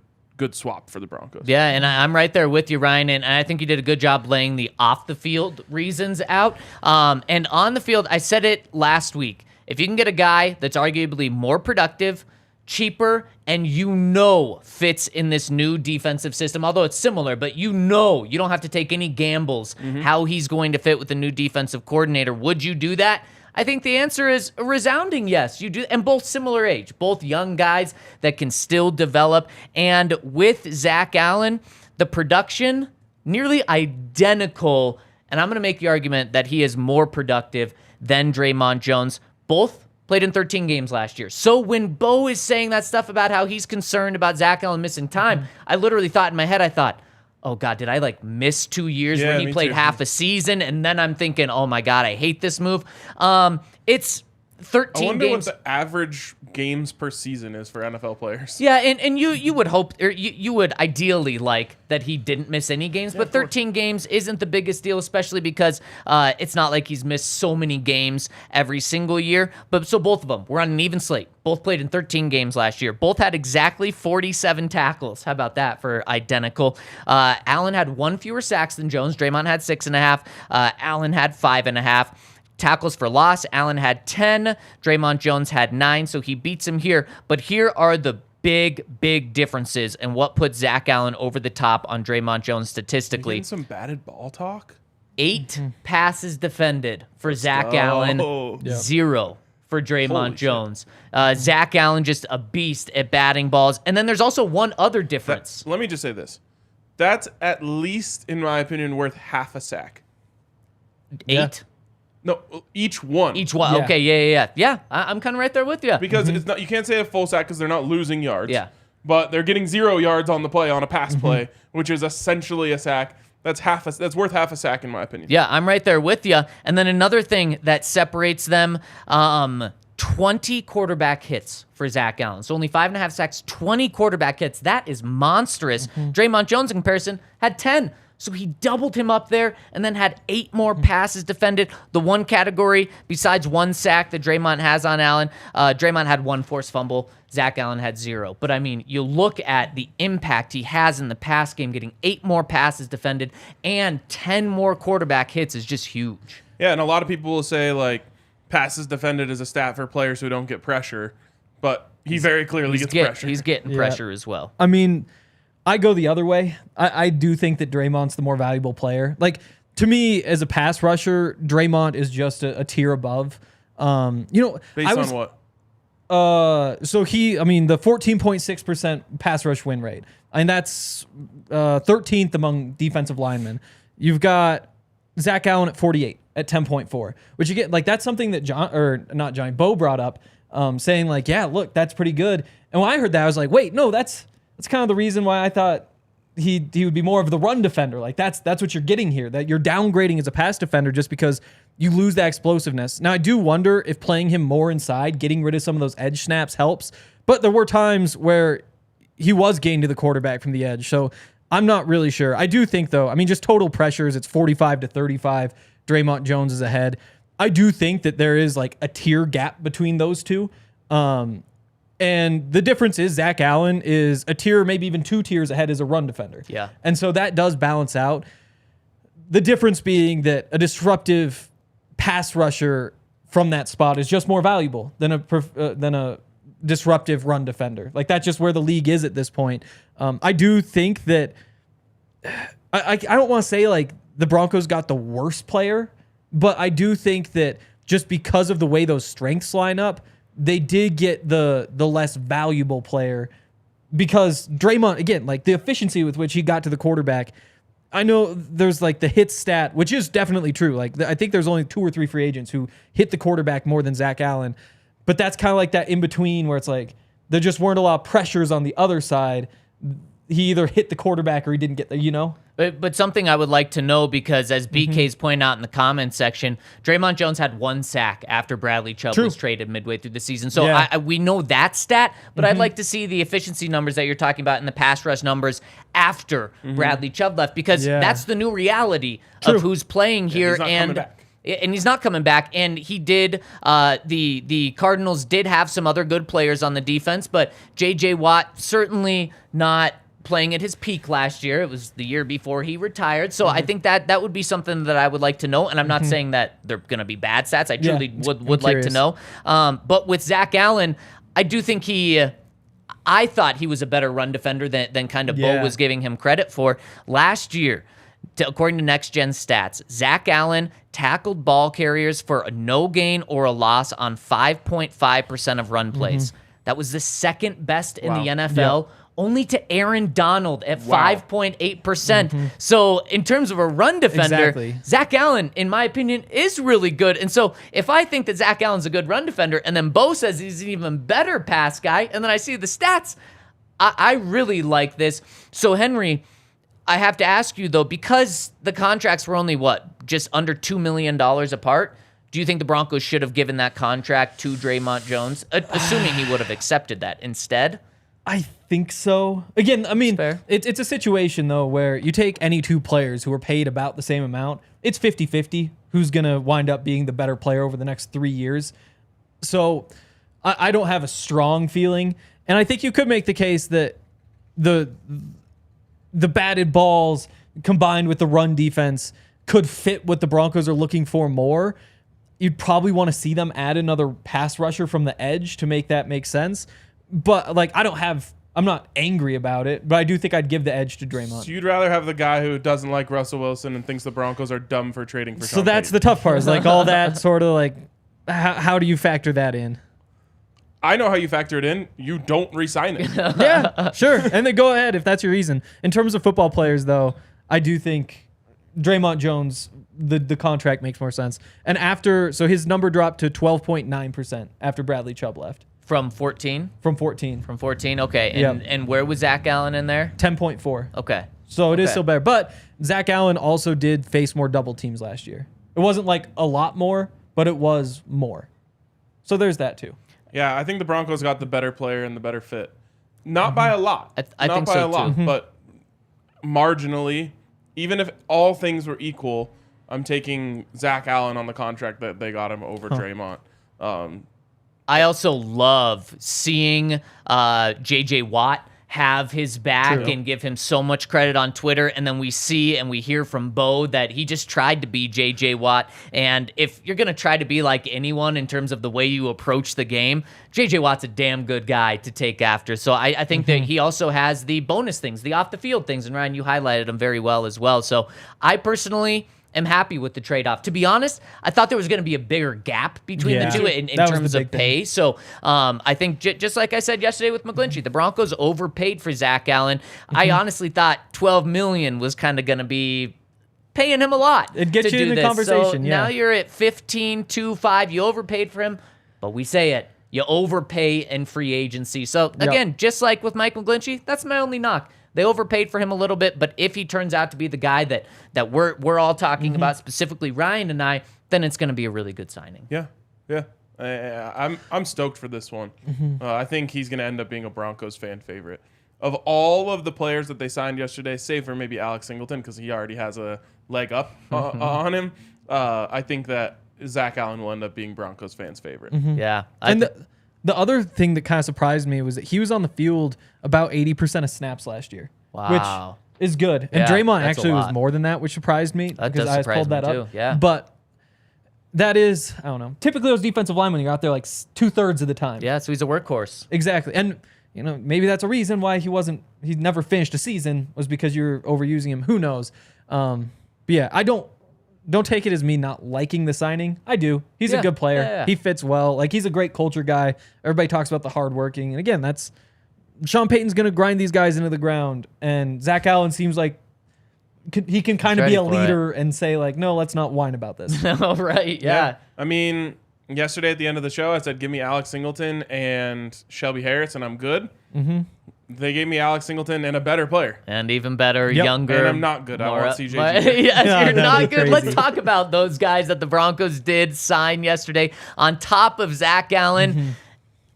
swap for the Broncos. Yeah, and I'm right there with you, Ryan, and I think you did a good job laying the off-the-field reasons out. And on the field, I said it last week. If you can get a guy that's arguably more productive, cheaper, and fits in this new defensive system, although it's similar, but you don't have to take any gambles how he's going to fit with the new defensive coordinator. Would you do that? I think the answer is a resounding yes. You do, and both similar age, both young guys that can still develop. And with Zach Allen, the production nearly identical, and I'm going to make the argument that he is more productive than Dre'Mont Jones. Both played in 13 games last year. So when Bo is saying that stuff about how he's concerned about Zach Allen missing time, I literally thought in my head, oh God, did I miss 2 years when he played half a season? And then I'm thinking, oh my God, I hate this move. It's 13 I wonder games. what the average games per season is for NFL players. Yeah, and you would hope, or you would ideally like that he didn't miss any games, but 13 games isn't the biggest deal, especially because it's not like he's missed so many games every single year. But so both of them were on an even slate. Both played in 13 games last year. Both had exactly 47 tackles. How about that for identical? Allen had one fewer sacks than Jones. Dre'Mont had 6.5. Allen had 5.5. Tackles for loss, Allen had 10. Dre'Mont Jones had 9, so he beats him here. But here are the big differences and what puts Zach Allen over the top on Dre'Mont Jones statistically. Getting some batted ball talk? 8 passes defended for Zach Allen, 0 for Dre'Mont Jones. Zach Allen just a beast at batting balls. And then there's also one other difference. Let me just say this. That's at least, in my opinion, worth half a sack. 8? Yeah. No, each one. Each one. Yeah. Okay, yeah. I'm kind of right there with you. Because it's not, you can't say a full sack because they're not losing yards. Yeah. But they're getting 0 yards on the play on a pass play, which is essentially a sack. That's worth half a sack in my opinion. Yeah, I'm right there with you. And then another thing that separates them, 20 quarterback hits for Zach Allen. So only 5.5 sacks, 20 quarterback hits. That is monstrous. Dre'Mont Jones, in comparison, had 10. So he doubled him up there and then had 8 more passes defended. The one category, besides 1 sack that Dre'Mont has on Allen, Dre'Mont had 1 forced fumble. Zach Allen had 0. But, I mean, you look at the impact he has in the pass game, getting 8 more passes defended and 10 more quarterback hits is just huge. Yeah, and a lot of people will say, passes defended is a stat for players who don't get pressure. But he very clearly gets pressure. He's getting pressure as well. I mean, I go the other way. I do think that Dre'Mont's the more valuable player. To me, as a pass rusher, Dre'Mont is just a tier above. Based on what? The 14.6% pass rush win rate. And that's 13th among defensive linemen. You've got Zach Allen at 48 at 10.4, which you get, that's something that Bo brought up, saying look, that's pretty good. And when I heard that, I was like, wait, no, that's kind of the reason why I thought he would be more of the run defender. That's what you're getting here, that you're downgrading as a pass defender just because you lose that explosiveness. Now, I do wonder if playing him more inside, getting rid of some of those edge snaps helps, but there were times where he was gained to the quarterback from the edge, so I'm not really sure. I do think, though, just total pressures, it's 45-35. Dre'Mont Jones is ahead. I do think that there is a tier gap between those two. And the difference is Zach Allen is a tier, maybe even 2 tiers ahead as a run defender. Yeah. And so that does balance out. The difference being that a disruptive pass rusher from that spot is just more valuable than a disruptive run defender. That's just where the league is at this point. I do think that I don't want to say the Broncos got the worst player, but I do think that just because of the way those strengths line up, they did get the less valuable player because Dre'Mont, again, like the efficiency with which he got to the quarterback. I know there's like the hit stat, which is definitely true. Like I think there's only 2 or 3 free agents who hit the quarterback more than Zach Allen. But that's kind of like that in between where it's like there just weren't a lot of pressures on the other side. He either hit the quarterback or he didn't get there, you know? But something I would like to know, because as BK's pointing out in the comments section, Dre'Mont Jones had 1 sack after Bradley Chubb was traded midway through the season. So we know that stat, but I'd like to see the efficiency numbers that you're talking about and the pass rush numbers after Bradley Chubb left, because that's the new reality of who's playing here. He's not coming back. And he's not coming back. And he did, the Cardinals did have some other good players on the defense, but J.J. Watt certainly not playing at his peak last year. It was the year before he retired. So I think that would be something that I would like to know. And I'm not saying that they're going to be bad stats. I truly would like to know. But with Zach Allen, I do think I thought he was a better run defender than kind of Bo was giving him credit for. Last year, according to Next Gen Stats, Zach Allen tackled ball carriers for a no gain or a loss on 5.5% of run plays. That was the second best in the NFL. Only to Aaron Donald at 5.8%. So in terms of a run defender, Zach Allen, in my opinion, is really good. And so if I think that Zach Allen's a good run defender, and then Bo says he's an even better pass guy, and then I see the stats, I really like this. So Henry, I have to ask you though, because the contracts were only just under $2 million apart, do you think the Broncos should have given that contract to Dre'Mont Jones, assuming he would have accepted that instead? I think so. Again, I mean, it's a situation, though, where you take any 2 players who are paid about the same amount, it's 50-50 who's going to wind up being the better player over the next 3 years. So I don't have a strong feeling. And I think you could make the case that the batted balls combined with the run defense could fit what the Broncos are looking for more. You'd probably want to see them add another pass rusher from the edge to make that make sense. But, like, I'm not angry about it, but I do think I'd give the edge to Dre'Mont. So you'd rather have the guy who doesn't like Russell Wilson and thinks the Broncos are dumb for trading for Sean So that's Payton. the tough part, is like all that sort of like, how do you factor that in? I know how you factor it in. You don't re-sign it. Yeah, sure. And then go ahead if that's your reason. In terms of football players, though, I do think Dre'Mont Jones, the contract makes more sense. And so his number dropped to 12.9% after Bradley Chubb left. From 14? From 14. From 14, okay. And where was Zach Allen in there? 10.4. Okay. So it is still better. But Zach Allen also did face more double teams last year. It wasn't like a lot more, but it was more. So there's that too. Yeah, I think the Broncos got the better player and the better fit. Not by a lot. I think so too. But marginally, even if all things were equal, I'm taking Zach Allen on the contract that they got him over Dre'Mont. I also love seeing J.J. Watt have his back and give him so much credit on Twitter. And then we see and we hear from Bo that he just tried to be J.J. Watt. And if you're going to try to be like anyone in terms of the way you approach the game, J.J. Watt's a damn good guy to take after. So I think that he also has the bonus things, the off-the-field things. And Ryan, you highlighted them very well as well. So I personally am happy with the trade-off. To be honest, I thought there was going to be a bigger gap between the two in terms of pay. So I think just like I said yesterday with McGlinchey, the Broncos overpaid for Zach Allen. I honestly thought $12 million was kind of going to be paying him a lot. It gets you in the conversation. So now you're at 15.25. You overpaid for him, but we say it. You overpay in free agency. So again, just like with Mike McGlinchey, that's my only knock. They overpaid for him a little bit, but if he turns out to be the guy that we're all talking about, specifically Ryan and I, then it's going to be a really good signing. Yeah. I'm stoked for this one. I think he's going to end up being a Broncos fan favorite. Of all of the players that they signed yesterday, save for maybe Alex Singleton because he already has a leg up on him, I think that Zach Allen will end up being Broncos fans' favorite. Yeah. The other thing that kind of surprised me was that he was on the field about 80% of snaps last year. Wow. Which is good. And Dre'Mont actually was more than that, which surprised me because I pulled that up. Yeah. But that is, I don't know. Typically those defensive linemen, you're out there like 2/3 of the time. Yeah, so he's a workhorse. Exactly. And maybe that's a reason why he never finished a season was because you're overusing him. Who knows? But yeah, don't take it as me not liking the signing. I do. He's a good player. Yeah. He fits well. Like, he's a great culture guy. Everybody talks about the hardworking. And again, that's Sean Payton's going to grind these guys into the ground. And Zach Allen seems like he can kind of be a leader and say, like, no, let's not whine about this. No, right? Yeah. I mean, yesterday at the end of the show, I said, give me Alex Singleton and Shelby Harris, and I'm good. Mm-hmm. They gave me Alex Singleton and a better player. And even better, younger. And I'm not good. I want CJ. Yes, you're not good. crazy. Let's talk about those guys that the Broncos did sign yesterday on top of Zach Allen. Mm-hmm.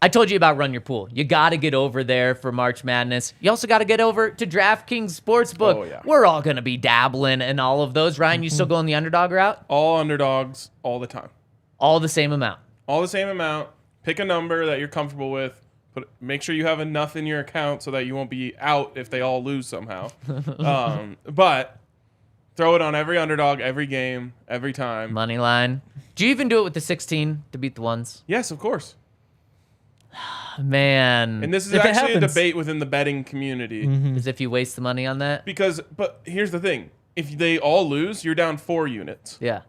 I told you about Run Your Pool. You got to get over there for March Madness. You also got to get over to DraftKings Sportsbook. Oh, yeah. We're all going to be dabbling in all of those. Ryan, you still going the underdog route? All underdogs all the time. All the same amount. All the same amount. Pick a number that you're comfortable with. Make sure you have enough in your account so that you won't be out if they all lose somehow. But throw it on every underdog, every game, every time. Money line. Do you even do it with the 16 to beat the ones? Yes, of course. Man. And this is If it actually a happens. debate within the betting community. As if you waste the money on that? But here's the thing. If they all lose, you're down 4 units. Yeah.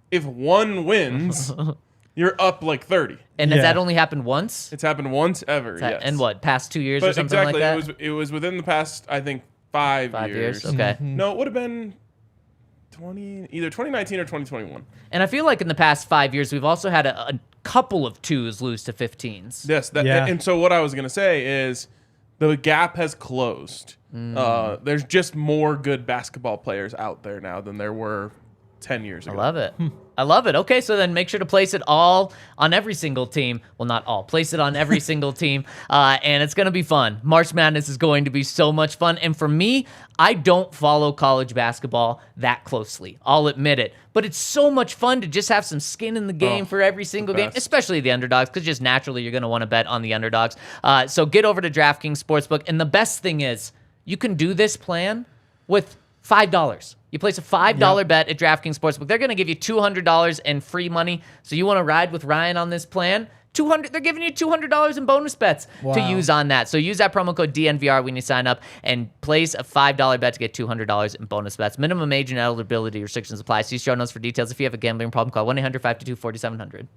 If one wins, you're up like 30. And has Yeah. that only happened once? It's happened once ever, yes. And what, past 2 years or But something exactly, like that? it was within the past, I think, 5 5 years. years? Okay. No, it would have been either 2019 or 2021. And I feel like in the past 5 years, we've also had a couple of 2s lose to 15s. Yes, Yeah. and so what I was going to say is the gap has closed. There's just more good basketball players out there now than there were 10 years I ago. love it. I love it. Okay, so then make sure to place it all on every single team. Well, not all. Place it on every single team, and it's going to be fun. March Madness is going to be so much fun. And for me, I don't follow college basketball that closely. I'll admit it. But it's so much fun to just have some skin in the game for every single game, best. especially the underdogs, because just naturally you're going to want to bet on the underdogs. So get over to DraftKings Sportsbook. And the best thing is you can do this plan with $5. You place a $5 bet at DraftKings Sportsbook. They're going to give you $200 in free money. So you want to ride with Ryan on this plan? They're giving you $200 in bonus bets to use on that. So use that promo code DNVR when you sign up and place a $5 bet to get $200 in bonus bets. Minimum age and eligibility restrictions apply. See show notes for details. If you have a gambling problem, call 1-800-522-4700.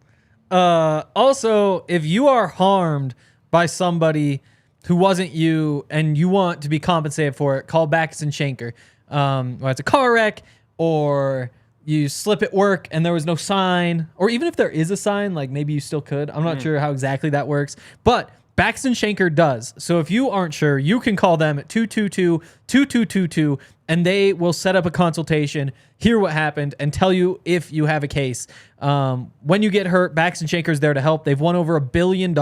Also, if you are harmed by somebody who wasn't you and you want to be compensated for it, call Backus & Schenker. Whether it's a car wreck or you slip at work and there was no sign, or even if there is a sign, like maybe you still could. I'm not sure how exactly that works, but Backus & Schenker does. So if you aren't sure, you can call them at 222-2222 and they will set up a consultation, hear what happened, and tell you if you have a case. When you get hurt, Backus & Schenker is there to help. They've won over $1 billion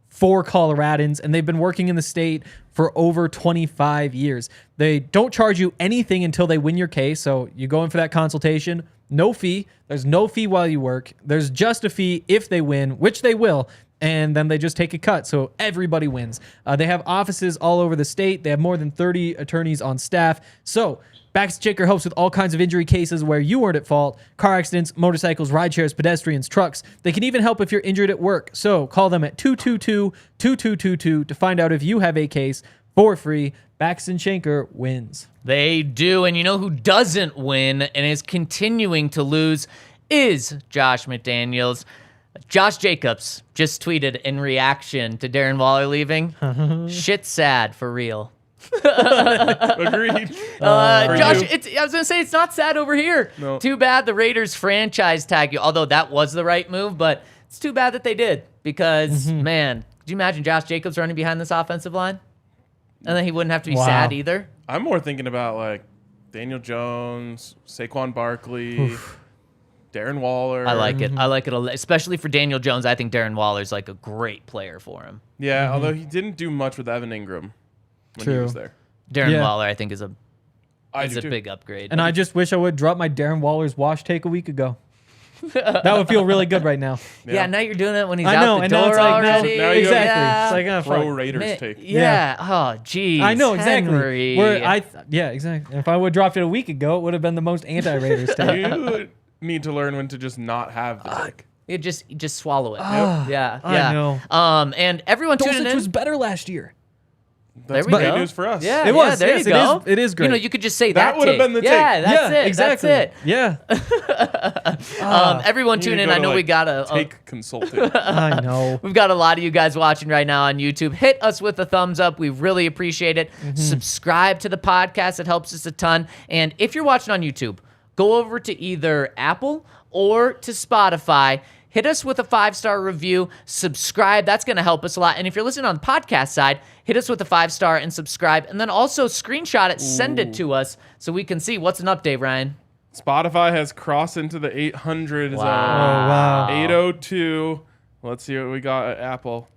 for Coloradans, and they've been working in the state for over 25 years. They don't charge you anything until they win your case, so you go in for that consultation. No fee. There's no fee while you work. There's just a fee if they win, which they will, and then they just take a cut, so everybody wins. They have offices all over the state. They have more than 30 attorneys on staff. So Backus & Schenker helps with all kinds of injury cases where you weren't at fault: car accidents, motorcycles, ride shares, pedestrians, trucks. They can even help if you're injured at work. So call them at 222-2222 to find out if you have a case for free. Backus & Schenker wins. They do, and you know who doesn't win and is continuing to lose is Josh McDaniels. Josh Jacobs just tweeted in reaction to Darren Waller leaving, "Shit's sad for real." Agreed. Josh, you. I was going to say, it's not sad over here. No. Too bad the Raiders franchise tag you, although that was the right move, but it's too bad that they did because, man, could you imagine Josh Jacobs running behind this offensive line? And then he wouldn't have to be sad either. I'm more thinking about like Daniel Jones, Saquon Barkley, Darren Waller. I like it. I like it, especially for Daniel Jones. I think Darren Waller's like a great player for him. Yeah, although he didn't do much with Evan Ingram when he True. was there. Darren Waller, I think, is a I do too. big upgrade. And I just wish I would drop my Darren Waller's wash take a week ago. That would feel really good right now. yeah, now you're doing it when he's I out know, the and door now it's like, already. now you exactly. Yeah. It's like, oh, Pro fuck. Raiders Man, take. yeah. Oh, geez. I know, exactly. Henry. Yeah, exactly. If I would have dropped it a week ago, it would have been the most anti-Raiders take. You need to learn when to just not have the take. You just swallow it. Ah, yeah, I yeah. know. And everyone tuning Dulcich in. was better last year. There we great go. news for us. Yeah, It was. there yes, you go. it is great. You know, you could just say That that would have take. been the take. Yeah, that's yeah, it. exactly. That's it. Yeah. Everyone You tune need in. to I go know to, we like, got a take consulting. I know. We've got a lot of you guys watching right now on YouTube. Hit us with a thumbs up. We really appreciate it. Subscribe to the podcast. It helps us a ton. And if you're watching on YouTube, go over to either Apple or to Spotify. Hit us with a 5-star review. Subscribe. That's going to help us a lot. And if you're listening on the podcast side, hit us with a 5-star and subscribe. And then also screenshot it, send it to us so we can see what's an update, Ryan. Spotify has crossed into the 800 zone. wow. 802. Let's see what we got at Apple.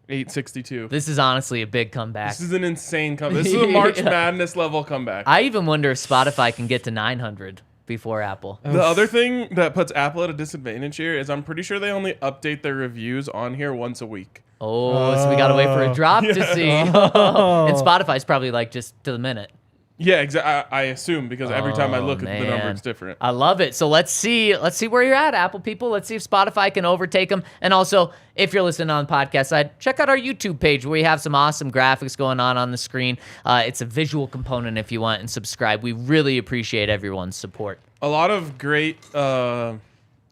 862. This is honestly a big comeback. This is an insane comeback. This is a March Madness level comeback. I even wonder if Spotify can get to 900 before Apple. The other thing that puts Apple at a disadvantage here is I'm pretty sure they only update their reviews on here once a week. Oh, so we got to wait for a drop to see. And Spotify's probably like just to the minute. Yeah, exactly. I assume because every time I look at the number, man. it's different. I love it. So let's see where you're at, Apple people. Let's see if Spotify can overtake them. And also, if you're listening on the podcast side, check out our YouTube page where we have some awesome graphics going on the screen. It's a visual component if you want, and subscribe. We really appreciate everyone's support. A lot of great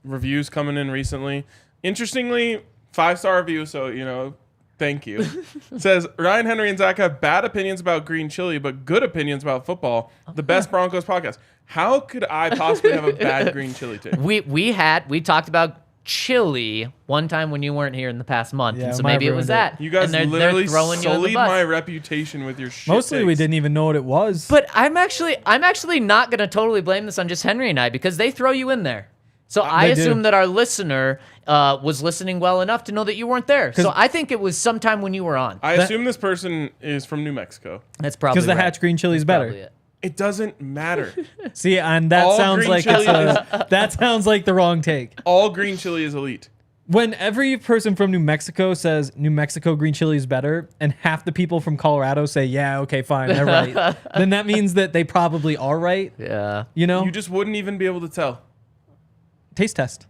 reviews coming in recently. Interestingly, 5-star review, so, thank you. It says, Ryan, Henry, and Zach have bad opinions about green chili, but good opinions about football. The best Broncos podcast. How could I possibly have a bad green chili take? We talked about chili one time when you weren't here in the past month, Yeah, and so might maybe it ruined was it. that. You guys and they're literally throwing you in the sullied bus. my reputation with your shit Mostly we takes. didn't even know what it was. But I'm actually not going to totally blame this on just Henry and I because they throw you in there. So I They do. assume that our listener was listening well enough to know that you weren't there. So I think it was sometime when you were on. I assume this person is from New Mexico. That's probably Because the right. Hatch green chili is Probably better. it. It doesn't matter. See, and that All sounds green like chili that sounds like the wrong take. All green chili is elite. When every person from New Mexico says New Mexico green chili is better, and half the people from Colorado say, yeah, okay, fine, they're right, then that means that they probably are right. Yeah. You know? You just wouldn't even be able to tell. Taste test.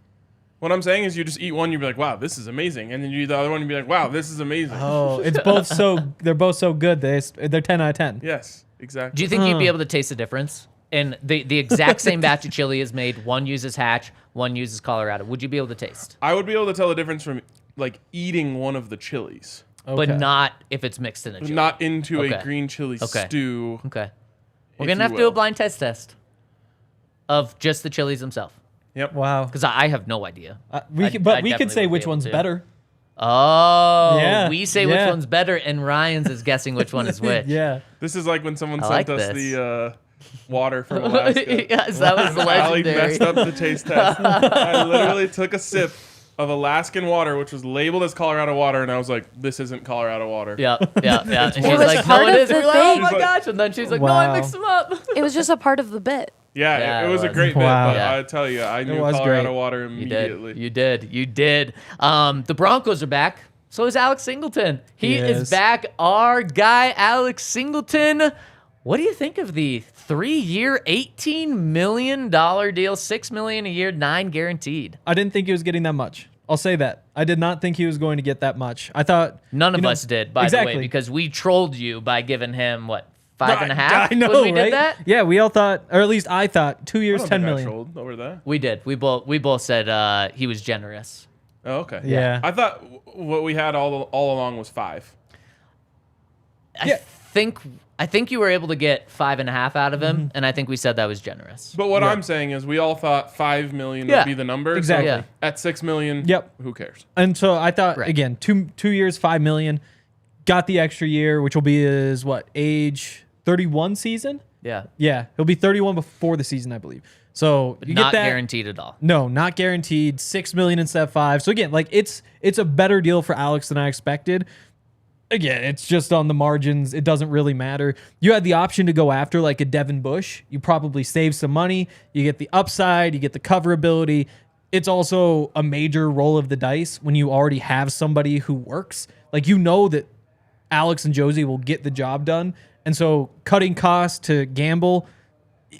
What I'm saying is you just eat one, you'd be like, wow, this is amazing. And then you eat the other one, you'd be like, wow, this is amazing. Oh, they're both so good. They're 10 out of 10. Yes, exactly. Do you think you'd be able to taste the difference? And the exact same batch of chili is made. One uses Hatch, one uses Colorado. Would you be able to taste? I would be able to tell the difference from like eating one of the chilies, But Okay. not if it's mixed in a chili. not into Okay. a green chili Okay. stew. Okay. We're if going to have you to do a will. blind test of just the chilies themselves. Yep. Wow. Because I have no idea. We I could definitely say would be which able one's to. better. Oh, Yeah, we say which yeah. one's better, and Ryan's is guessing which one is which. Yeah. This is like when someone I sent like us this. the water from Alaska. Yes, that was Allie legendary. messed up the taste test. I literally took a sip of Alaskan water, which was labeled as Colorado water, and I was like, this isn't Colorado water. Yeah. And she's was like, no, part it of is. And the we're like, oh thing. my She's like- gosh. And then she's like, no, I Wow. mixed them up. It was just a part of the bit. Yeah, Yeah, it was a it great was. bit, Wow. but Yeah. I tell you, I knew was Colorado great. water You immediately. did. You did. The Broncos are back. So is Alex Singleton. He is Yes. back. Our guy, Alex Singleton. What do you think of the 3-year, $18 million deal, $6 million a year, 9 guaranteed? I didn't think he was getting that much. I'll say that. I did not think he was going to get that much. I thought None of you know, us did, by exactly. the way, because we trolled you by giving him, what, 5.5 I know, when we right? did that? Yeah, we all thought, or at least I thought, 2 I years, don't 10 think I million. trolled over that. We did. We both said he was generous. Oh, okay. Yeah. I thought what we had all along was 5. Yeah. I think you were able to get 5.5 out of him, and I think we said that was generous. But what Yeah. I'm saying is we all thought 5 million Yeah, would be the number. so exactly. Yeah. At 6 million, Yep. who cares? And so I thought, Right. again, two years, 5 million. Got the extra year, which will be his, age 31 season? Yeah. Yeah, he'll be 31 before the season, I believe. So you Not get that. guaranteed at all. No, not guaranteed. 6 million instead of 5. So again, it's a better deal for Alex than I expected. Again, it's just on the margins. It doesn't really matter. You had the option to go after like a Devin Bush. You probably save some money. You get the upside. You get the coverability. It's also a major roll of the dice when you already have somebody who works. Like, you know that Alex and Josie will get the job done. And so cutting costs to gamble,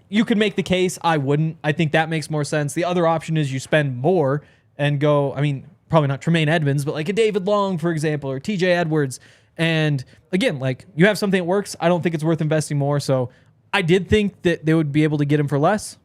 you could make the case. I wouldn't. I think that makes more sense. The other option is you spend more and go, probably not Tremaine Edmonds, but like a David Long, for example, or TJ Edwards, And again, like you have something that works. I don't think it's worth investing more. So I did think that they would be able to get him for less.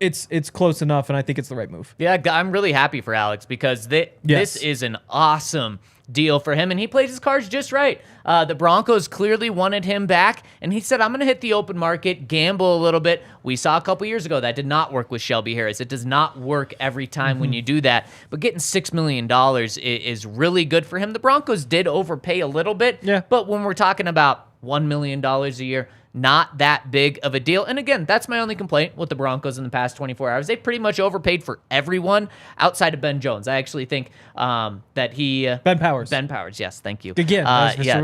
It's close enough, and I think it's the right move. Yeah, I'm really happy for Alex because this is an awesome deal for him, and he played his cards just right. The Broncos clearly wanted him back, and he said, I'm going to hit the open market, gamble a little bit. We saw a couple years ago that did not work with Shelby Harris. It does not work every time when you do that, but getting $6 million is really good for him. The Broncos did overpay a little bit, but when we're talking about $1 million a year, not that big of a deal. And again, that's my only complaint with the Broncos in the past 24 hours. They pretty much overpaid for everyone outside of Ben Jones. I actually think that he... Ben Powers. Ben Powers, yes, thank you. Again,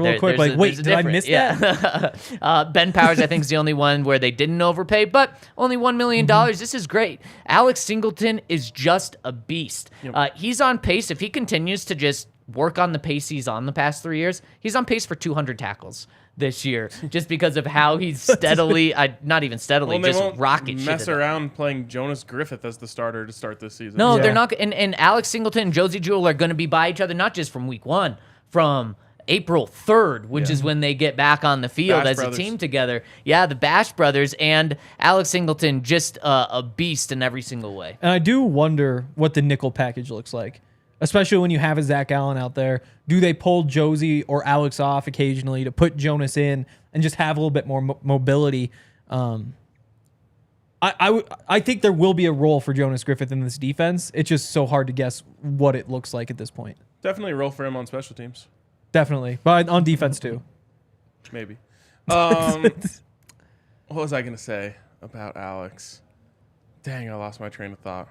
real quick, like, wait, did I miss that? Ben Powers, I think, is the only one where they didn't overpay, but only $1 million. This is great. Alex Singleton is just a beast. He's on pace. If he continues to just work on the pace he's on the past 3 years, he's on pace for 200 tackles this year, just because of how he's steadily, not even steadily, just rocket shit. Mess around playing Jonas Griffith as the starter to start this season. No, they're not. And Alex Singleton and Josie Jewell are going to be by each other, not just from week 1, from April 3rd, which is when they get back on the field as a team together. Yeah, the Bash brothers and Alex Singleton, just a beast in every single way. And I do wonder what the nickel package looks like, especially when you have a Zach Allen out there. Do they pull Josie or Alex off occasionally to put Jonas in and just have a little bit more mobility? I think there will be a role for Jonas Griffith in this defense. It's just so hard to guess what it looks like at this point. Definitely a role for him on special teams. Definitely. But on defense too. Maybe. What was I going to say about Alex? Dang, I lost my train of thought.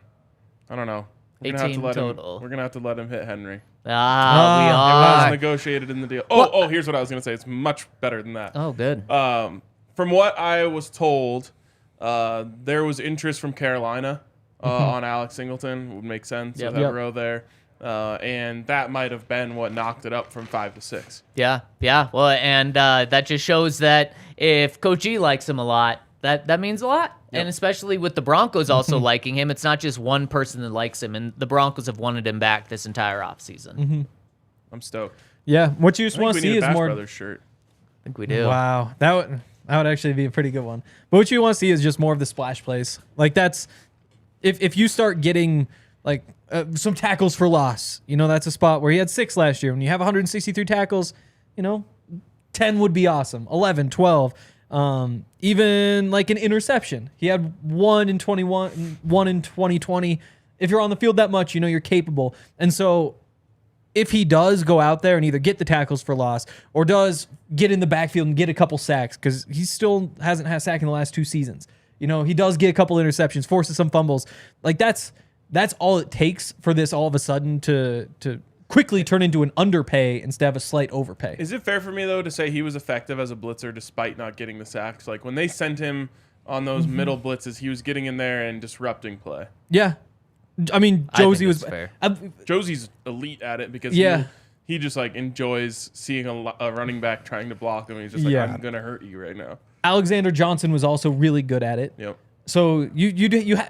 I don't know. We're gonna have to let him hit Henry. We are. It was negotiated in the deal. Here's what I was gonna say. It's much better than that. Oh, good. From what I was told, there was interest from Carolina on Alex Singleton. Would make sense with that row there. And that might have been what knocked it up from 5 to 6. Yeah. Well, and that just shows that if Coach E likes him a lot, that means a lot. And especially with the Broncos also liking him, it's not just one person that likes him, and the Broncos have wanted him back this entire offseason. I'm stoked. Yeah, what you just want to see is Bash more. Brothers shirt. I think we do. Wow, that would actually be a pretty good one. But what you want to see is just more of the splash plays. Like that's if you start getting like some tackles for loss, that's a spot where he had 6 last year. When you have 163 tackles, 10 would be awesome. 11, 12. Even like an interception. He had 1 in 21, 1 in 2020. If you're on the field that much, you're capable. And so if he does go out there and either get the tackles for loss or does get in the backfield and get a couple sacks, because he still hasn't had a sack in the last 2 seasons. He does get a couple interceptions, forces some fumbles. Like that's all it takes for this all of a sudden to quickly turn into an underpay instead of a slight overpay. Is it fair for me, though, to say he was effective as a blitzer despite not getting the sacks? Like, when they sent him on those middle blitzes, he was getting in there and disrupting play. Yeah. I mean, Josie was... fair. Josie's elite at it because he just, like, enjoys seeing a running back trying to block him. He's just like, I'm going to hurt you right now. Alexander Johnson was also really good at it. Yep. So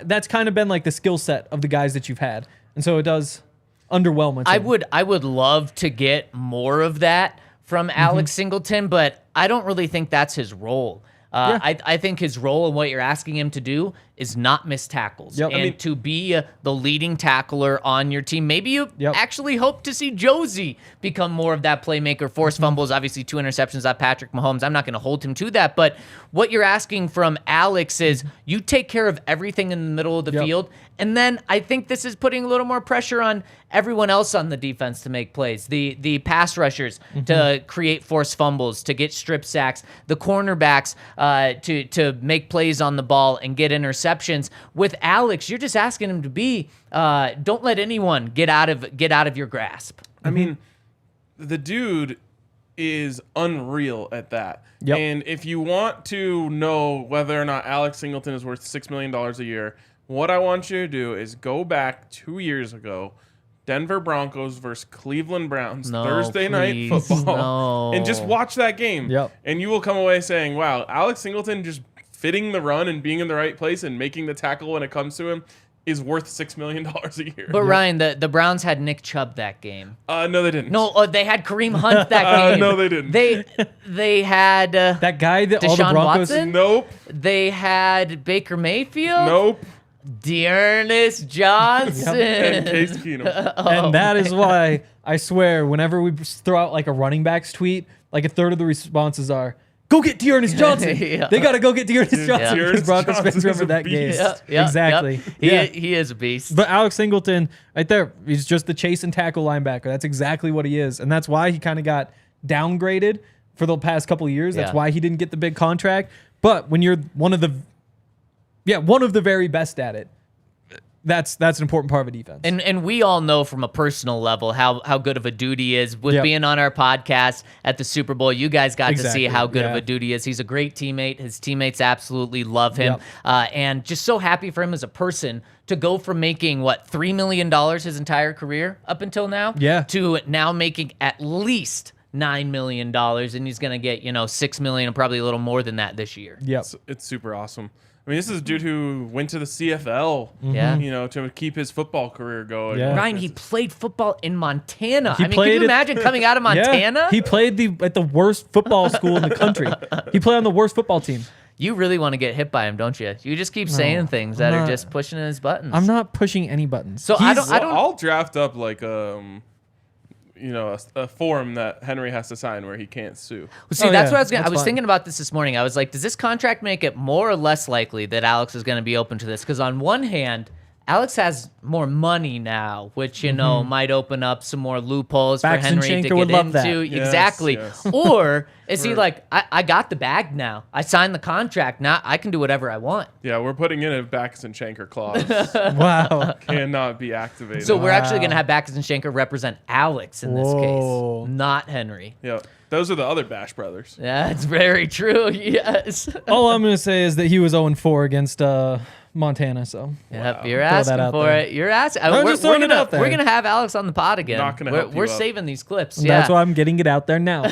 that's kind of been, like, the skill set of the guys that you've had. And so it does... underwhelming. I would love to get more of that from Alex Singleton, but I don't really think that's his role. I think his role and what you're asking him to do is not miss tackles and to be the leading tackler on your team. Maybe you actually hope to see Josie become more of that playmaker, force fumbles, obviously 2 interceptions at Patrick Mahomes. I'm not going to hold him to that, but what you're asking from Alex is you take care of everything in the middle of the field, and then I think this is putting a little more pressure on everyone else on the defense to make plays. The pass rushers to create forced fumbles, to get strip sacks, the cornerbacks to make plays on the ball and get interceptions. With Alex, you're just asking him to be don't let anyone get out of your grasp. I mean, the dude is unreal at that. And if you want to know whether or not Alex Singleton is worth $6 million a year, what I want you to do is go back 2 years ago, Denver Broncos versus Cleveland Browns, Thursday night football, and just watch that game. And you will come away saying, wow, Alex Singleton just fitting the run and being in the right place and making the tackle when it comes to him is worth $6 million a year. But Ryan, the Browns had Nick Chubb that game. No, they didn't. No, they had Kareem Hunt that game. No, they didn't. They had That guy that all the Deshaun Broncos. Watson? Nope. They had Baker Mayfield. Nope. Dearness Johnson. And Case Keenum. And that is why I swear, whenever we throw out like a running backs tweet, like a third of the responses are, "Go get Dearness Johnson." Yeah. They got to go get Dearness Johnson because Dearness Broncos fans Johnson is remember a that game. beast. Exactly. Yep. He is a beast. But Alex Singleton, right there, he's just the chase and tackle linebacker. That's exactly what he is. And that's why he kind of got downgraded for the past couple of years. That's why he didn't get the big contract. But when you're one of the very best at it, that's an important part of a defense. And we all know from a personal level how good of a dude he is. With being on our podcast at the Super Bowl, you guys got to see how good of a dude he is. He's a great teammate. His teammates absolutely love him. And just so happy for him as a person to go from making, $3 million his entire career up until now? Yeah. To now making at least $9 million. And he's going to get, $6 million and probably a little more than that this year. Yep. It's super awesome. I mean, this is a dude who went to the CFL, to keep his football career going. Yeah. Ryan, he played football in Montana. He can played you imagine coming out of Montana? Yeah. He played at the worst football school in the country. He played on the worst football team. You really want to get hit by him, don't you? You just keep saying things that are just pushing his buttons. I'm not pushing any buttons. So I don't. I'll draft up like a form that Henry has to sign where he can't sue. See, that's what I was. That's I was fine. thinking about this morning. I was like, does this contract make it more or less likely that Alex is going to be open to this? Because on one hand, Alex has more money now, which might open up some more loopholes for Baxton Henry to Schenker would get love that. into. Yes, Exactly. yes. Or is he like, I got the bag now. I signed the contract. Now I can do whatever I want. Yeah, we're putting in a Baxton Schenker clause. Wow. Cannot be activated. So we're actually going to have Baxton Schenker represent Alex in this Whoa. case, not Henry. yeah, those are the other Bash brothers. That's very true. Yes. All I'm going to say is that he was 0-4 against Montana. So Yep, you're Throw that asking out for there. it. You're asking. I'm just throwing it out there. We're gonna have Alex on the pod again. Not gonna help you We're up. saving these clips. that's Yeah. why I'm getting it out there now. Do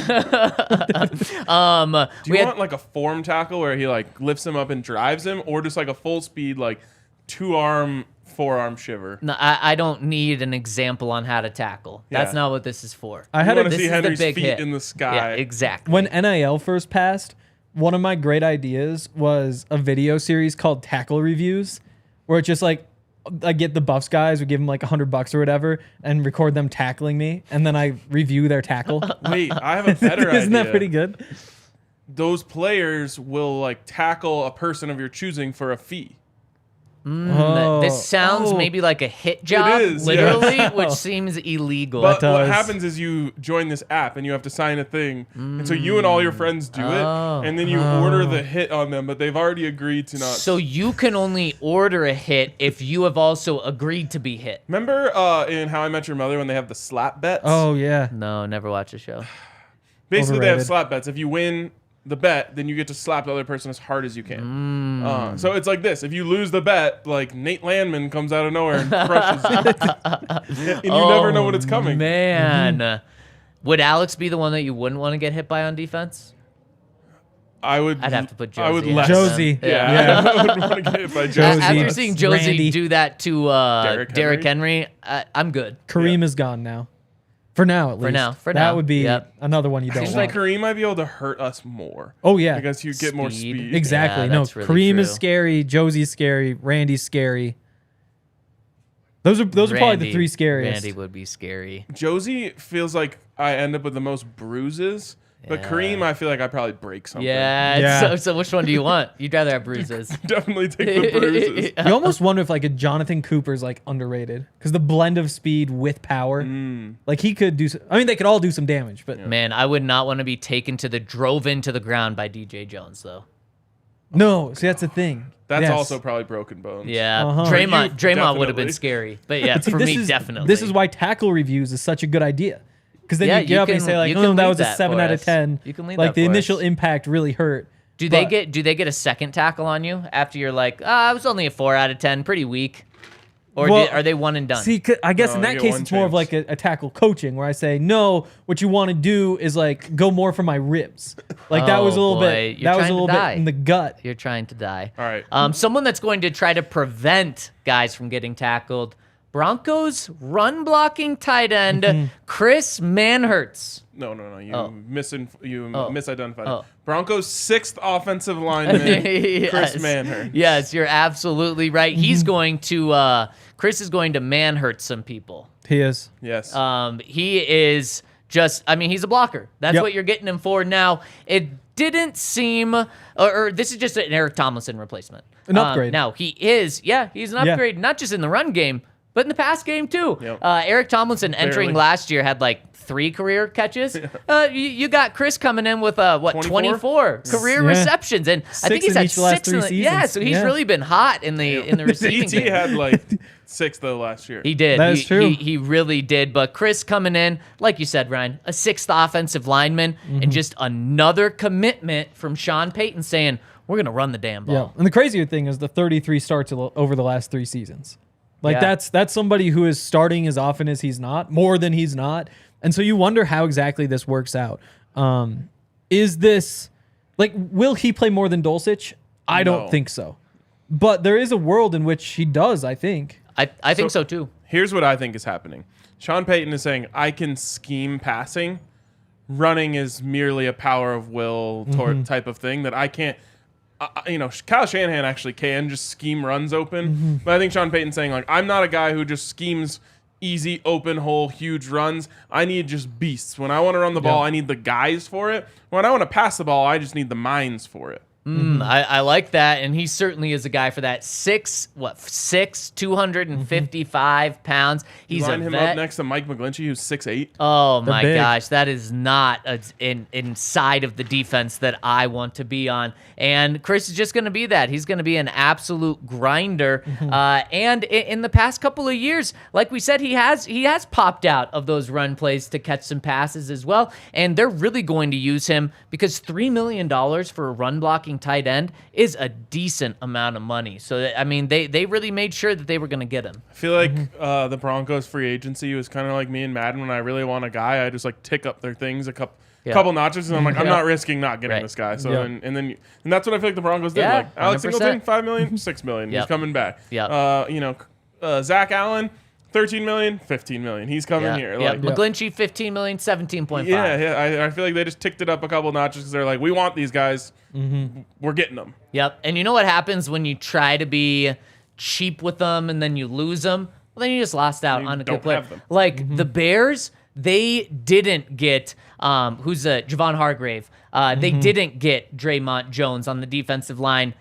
you want like a form tackle where he like lifts him up and drives him, or just like a full speed like 2-arm, 4-arm shiver? No, I don't need an example on how to tackle. That's Yeah. not what this is for. I had You a want to this see is the Henry's big feet hit. in the sky. Yeah, exactly. When NIL first passed, one of my great ideas was a video series called Tackle Reviews, where it's just like I get the Buffs guys, would give them like $100 or whatever, and record them tackling me, and then I review their tackle. Wait, I have a better idea. Isn't that pretty good? Those players will like tackle a person of your choosing for a fee. This sounds maybe like a hit job, is, literally, yes. which seems illegal. But what does. happens is you join this app and you have to sign a thing, and so you and all your friends do it, and then you order the hit on them, but they've already agreed to not. So you can only order a hit if you have also agreed to be hit. Remember in How I Met Your Mother when they have the slap bets? Oh yeah. No, never watch a show. Basically, they have Overrated. slap bets. If you win the bet, then you get to slap the other person as hard as you can. So it's like this. If you lose the bet, like Nate Landman comes out of nowhere and crushes you. And you never know when it's coming. Man. Would Alex be the one that you wouldn't want to get hit by on defense? I'd have to put Josie I would in. less. Josie. Yeah. I would want to get hit by Josie. After Josie. seeing Josie Randy. do that to Derrick Henry? Henry, I'm good. Kareem is gone now. For now, at least. For that now. would be Yep. another one you don't Seems want. like Kareem might be able to hurt us more. Oh yeah. Because you get more speed. Exactly. Yeah, No, that's really Kareem is true. scary. Josie's scary. Randy's scary. Those are probably the three scariest. Randy would be scary. Josie feels like I end up with the most bruises, but Yeah. Kareem, I feel like I probably break something. Yeah. Yeah. So which one do you want? You'd rather have bruises. Definitely take the bruises. You almost wonder if like a Jonathan Cooper's like underrated because the blend of speed with power, like he could do. I mean, they could all do some damage, but Man, I would not want to be drove into the ground by DJ Jones though. no. See, that's the thing. That's Yes. also probably broken bones. Yeah, Uh-huh. Draymond For you, would have been definitely. scary, but yeah, See, for this me is, definitely. This is why tackle reviews is such a good idea. Because then Yeah, you get you up and can- say like, you oh, can that lead was a that 7 for out of us. 10. You can lead like that the for initial us. impact really hurt. Do they But- get a second tackle on you after you're like, I was only a 4 out of 10, pretty weak. Or Well, are they one and done? See, I guess No, in they that get case, one it's more of chance. like a tackle coaching where I say, no, what you want to do is like go more for my ribs. Like that was a little boy, bit, you're that was a trying to little die. bit in the gut. You're trying to die. All right. Someone that's going to try to prevent guys from getting tackled. Broncos run blocking tight end Chris Manhertz. No. You Oh. misidentified. Oh. Broncos' 6th offensive lineman, Chris Manhertz. Yes, you're absolutely right. He's going to Chris is going to Manhertz some people. He is. Yes. He is just, I mean, he's a blocker. That's Yep. what you're getting him for. Now, it didn't seem, or this is just an Eric Tomlinson replacement. An upgrade. Now, he's an upgrade, not just in the run game, but in the pass game too. Yep. Eric Tomlinson entering Barely. last year had like 3 career catches. You got Chris coming in with 24? 24 career Yeah. receptions, and I think Six he's in had each of the last 6 in 3 the, yeah. seasons. So he's Yeah. really been hot in the receiving ET game. had like 6 though last year. He did. That is true. He really did. But Chris coming in, like you said, Ryan, a 6th offensive lineman, and just another commitment from Sean Payton saying, we're going to run the damn ball. Yeah. And the crazier thing is the 33 starts over the last 3 seasons. Like Yeah. that's somebody who is starting as often as he's not, more than he's not. And so you wonder how exactly this works out. Is this like, will he play more than Dulcich? I No. don't think so. But there is a world in which he does, I think. I think so too. Here's what I think is happening. Sean Payton is saying, I can scheme passing. Running is merely a power of will type of thing that I can't. Kyle Shanahan actually can just scheme runs open. But I think Sean Payton's saying, like, I'm not a guy who just schemes easy, open hole, huge runs. I need just beasts. When I want to run the ball, I need the guys for it. When I want to pass the ball, I just need the minds for it. I like that, and he certainly is a guy for that. 6'6", 255 pounds. He's Line a him vet. up next to Mike McGlinchey, who's 6'8". Oh my big. gosh, that is not inside of the defense that I want to be on. And Chris is just going to be that. He's going to be an absolute grinder. And in the past couple of years, like we said, he has popped out of those run plays to catch some passes as well. And they're really going to use him because $3 million for a run blocking tight end is a decent amount of money. So I mean, they really made sure that they were going to get him. I feel like the Broncos free agency was kind of like me and Madden. When I really want a guy, I just like tick up their things a couple notches, and I'm like, I'm not risking not getting Right. this guy. So Yeah. and that's what I feel like the Broncos did. Yeah, Like Alex 100%. Singleton, $5 million, $6 million. Yep. He's coming back. Yep. Zach Allen, $13 million, $15 million. He's coming here. Yeah. Like, McGlinchey, $15 million, 17.5. I feel like they just ticked it up a couple notches because they're like, we want these guys. We're getting them. Yep. And you know what happens when you try to be cheap with them and then you lose them? Well, then you just lost out You on a don't good player. have them. Like the Bears, they didn't get who's Javon Hargrave. They didn't get Dre'Mont Jones on the defensive line.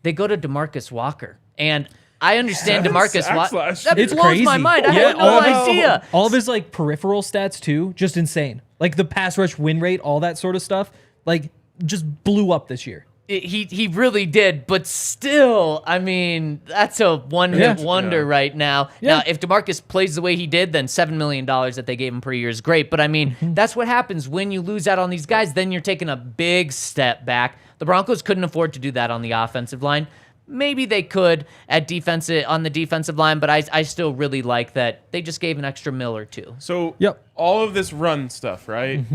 They go to DeMarcus Walker. And I understand DeMarcus sacks Walker. last That year. It's blows crazy. my mind. I Yeah, had no idea. All of his like peripheral stats too, just insane. Like the pass rush win rate, all that sort of stuff, like just blew up this year. He really did, but still, I mean, that's a one-hit Yeah. wonder Yeah. right now. Yeah. Now, if DeMarcus plays the way he did, then $7 million that they gave him per year is great. But I mean, that's what happens when you lose out on these guys. Then you're taking a big step back. The Broncos couldn't afford to do that on the offensive line. Maybe they could on the defensive line, but I still really like that they just gave an extra $1 or $2. So Yep. all of this run stuff, right?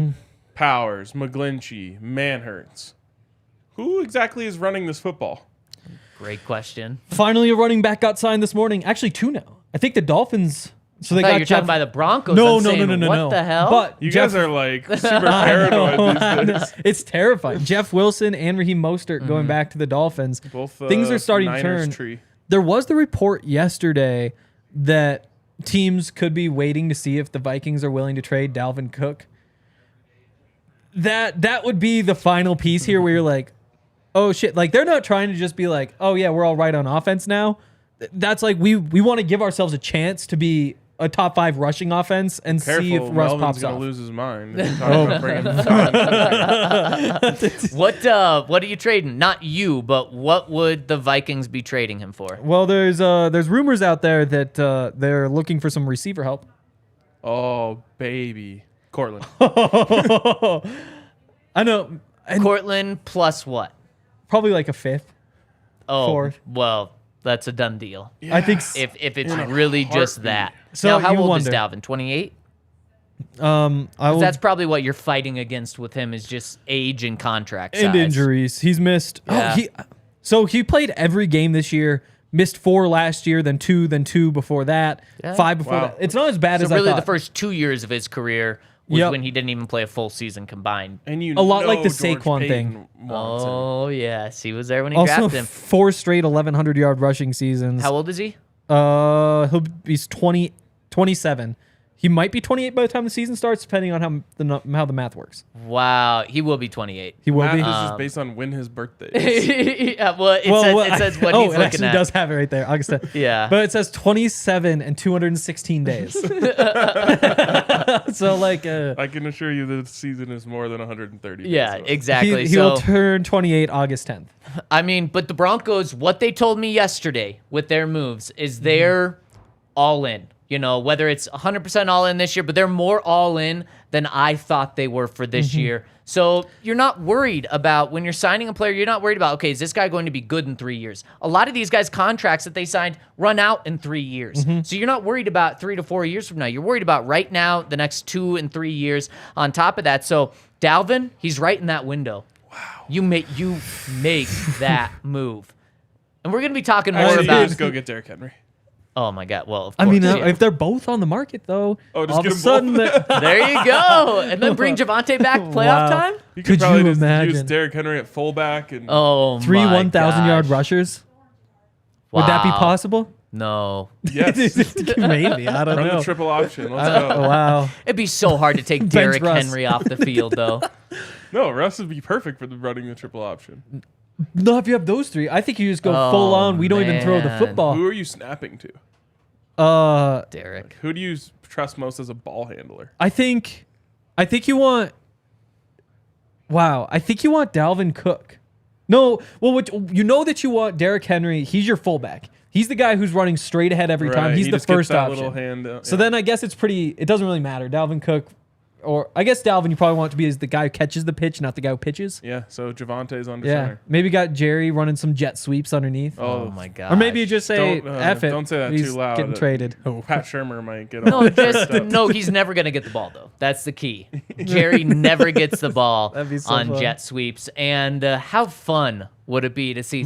Powers, McGlinchey, Manhertz. Who exactly is running this football? Great question. Finally, a running back got signed this morning. Actually, 2 now. I think the Dolphins. So they I thought got you were Jeff. talking about the Broncos. No, I'm no, saying, no, no, what no. the hell? But You Jeff, guys are like super paranoid these days. it's terrifying. Jeff Wilson and Raheem Mostert going back to the Dolphins. Both Things are starting to Niners turn. tree. There was the report yesterday that teams could be waiting to see if the Vikings are willing to trade Dalvin Cook. That would be the final piece here where you're like, oh shit, like they're not trying to just be like, oh yeah, we're all right on offense now. That's like we want to give ourselves a chance to be a top 5 rushing offense and see if Careful, Russ Melvin's pops gonna off. lose his mind. If you're talking about bringing What are you trading? Not you, but what would the Vikings be trading him for? Well, there's rumors out there that they're looking for some receiver help. Oh baby, Cortland. I know, and Cortland plus what? probably like a 5th. Oh, Fourth. well, that's a done deal. I think If it's In a really just heartbeat. that. So now, how you old is wonder. Dalvin? 28? I will, That's probably what you're fighting against with him is just age and contract size. and injuries. He's missed. Yeah. He played every game this year. Missed 4 last year, then 2 before that, Yeah. 5 before Wow. that. It's not as bad So as really I thought. the first 2 years of his career was Yep. when he didn't even play a full season combined. And A lot like the George Saquon Payton thing. wants him. Oh, yes. He was there when he Also, drafted him. 4 straight 1,100-yard rushing seasons. How old is he? He's 27. He might be 28 by the time the season starts, depending on how the math works. Wow. He will be 28. He will Math be. is just based on when his birthday is. Yeah, well, it says what he's it looking actually at. does have it right there. August 10th. Yeah. But it says 27 and 216 days. So I can assure you the season is more than 130 days. Yeah, so. exactly. he will So, turn 28 August 10th. I mean, but the Broncos, what they told me yesterday with their moves is they're all in. You know, whether it's 100% all in this year, but they're more all in than I thought they were for this year. So you're not worried about when you're signing a player, you're not worried about, okay, is this guy going to be good in 3 years? A lot of these guys' contracts that they signed run out in 3 years. So you're not worried about 3 to 4 years from now. You're worried about right now, the next 2 and 3 years on top of that. So Dalvin, he's right in that window. Wow. You make that move. And we're going to be talking more Actually, about... just go get Derrick Henry. Oh my God! Well, of I course, mean, yeah. if they're both on the market, though, Oh, just all of get a 'em sudden, both. there you go, and then bring Javonte back playoff Wow. time. You Could probably you just use imagine? Derrick Henry at fullback and Oh, 3 my 1,000-yard gosh. rushers. Would that be Wow. possible? No, yes, Maybe. I don't run know. the triple option. Let's go. Wow. it'd be so hard to take Derrick Russ. Henry off the field, though. No, Russ would be perfect for running the triple option. No, if you have those 3, I think you just go Oh, full on. We don't even throw the man. football. Who are you snapping to? Derrick. Who do you trust most as a ball handler? I think you want. Wow, I think you want Dalvin Cook. No, well, you know that you want Derrick Henry. He's your fullback. He's the guy who's running straight ahead every time. Right, He's he the just gets first that option. little hand, So yeah. then I guess it's pretty. It doesn't really matter. Dalvin Cook, or I guess Dalvin, you probably want it to be as the guy who catches the pitch, not the guy who pitches. Yeah, so Javonte's under Yeah, center. maybe got Jerry running some jet sweeps underneath. Oh my God. Or maybe you just say, F it. Don't say that He's too loud. getting traded. Pat Shermer might get No, all just tripped up. no. He's never gonna get the ball though. That's the key. Jerry never gets the ball That'd be so on fun. jet sweeps. And how fun would it be to see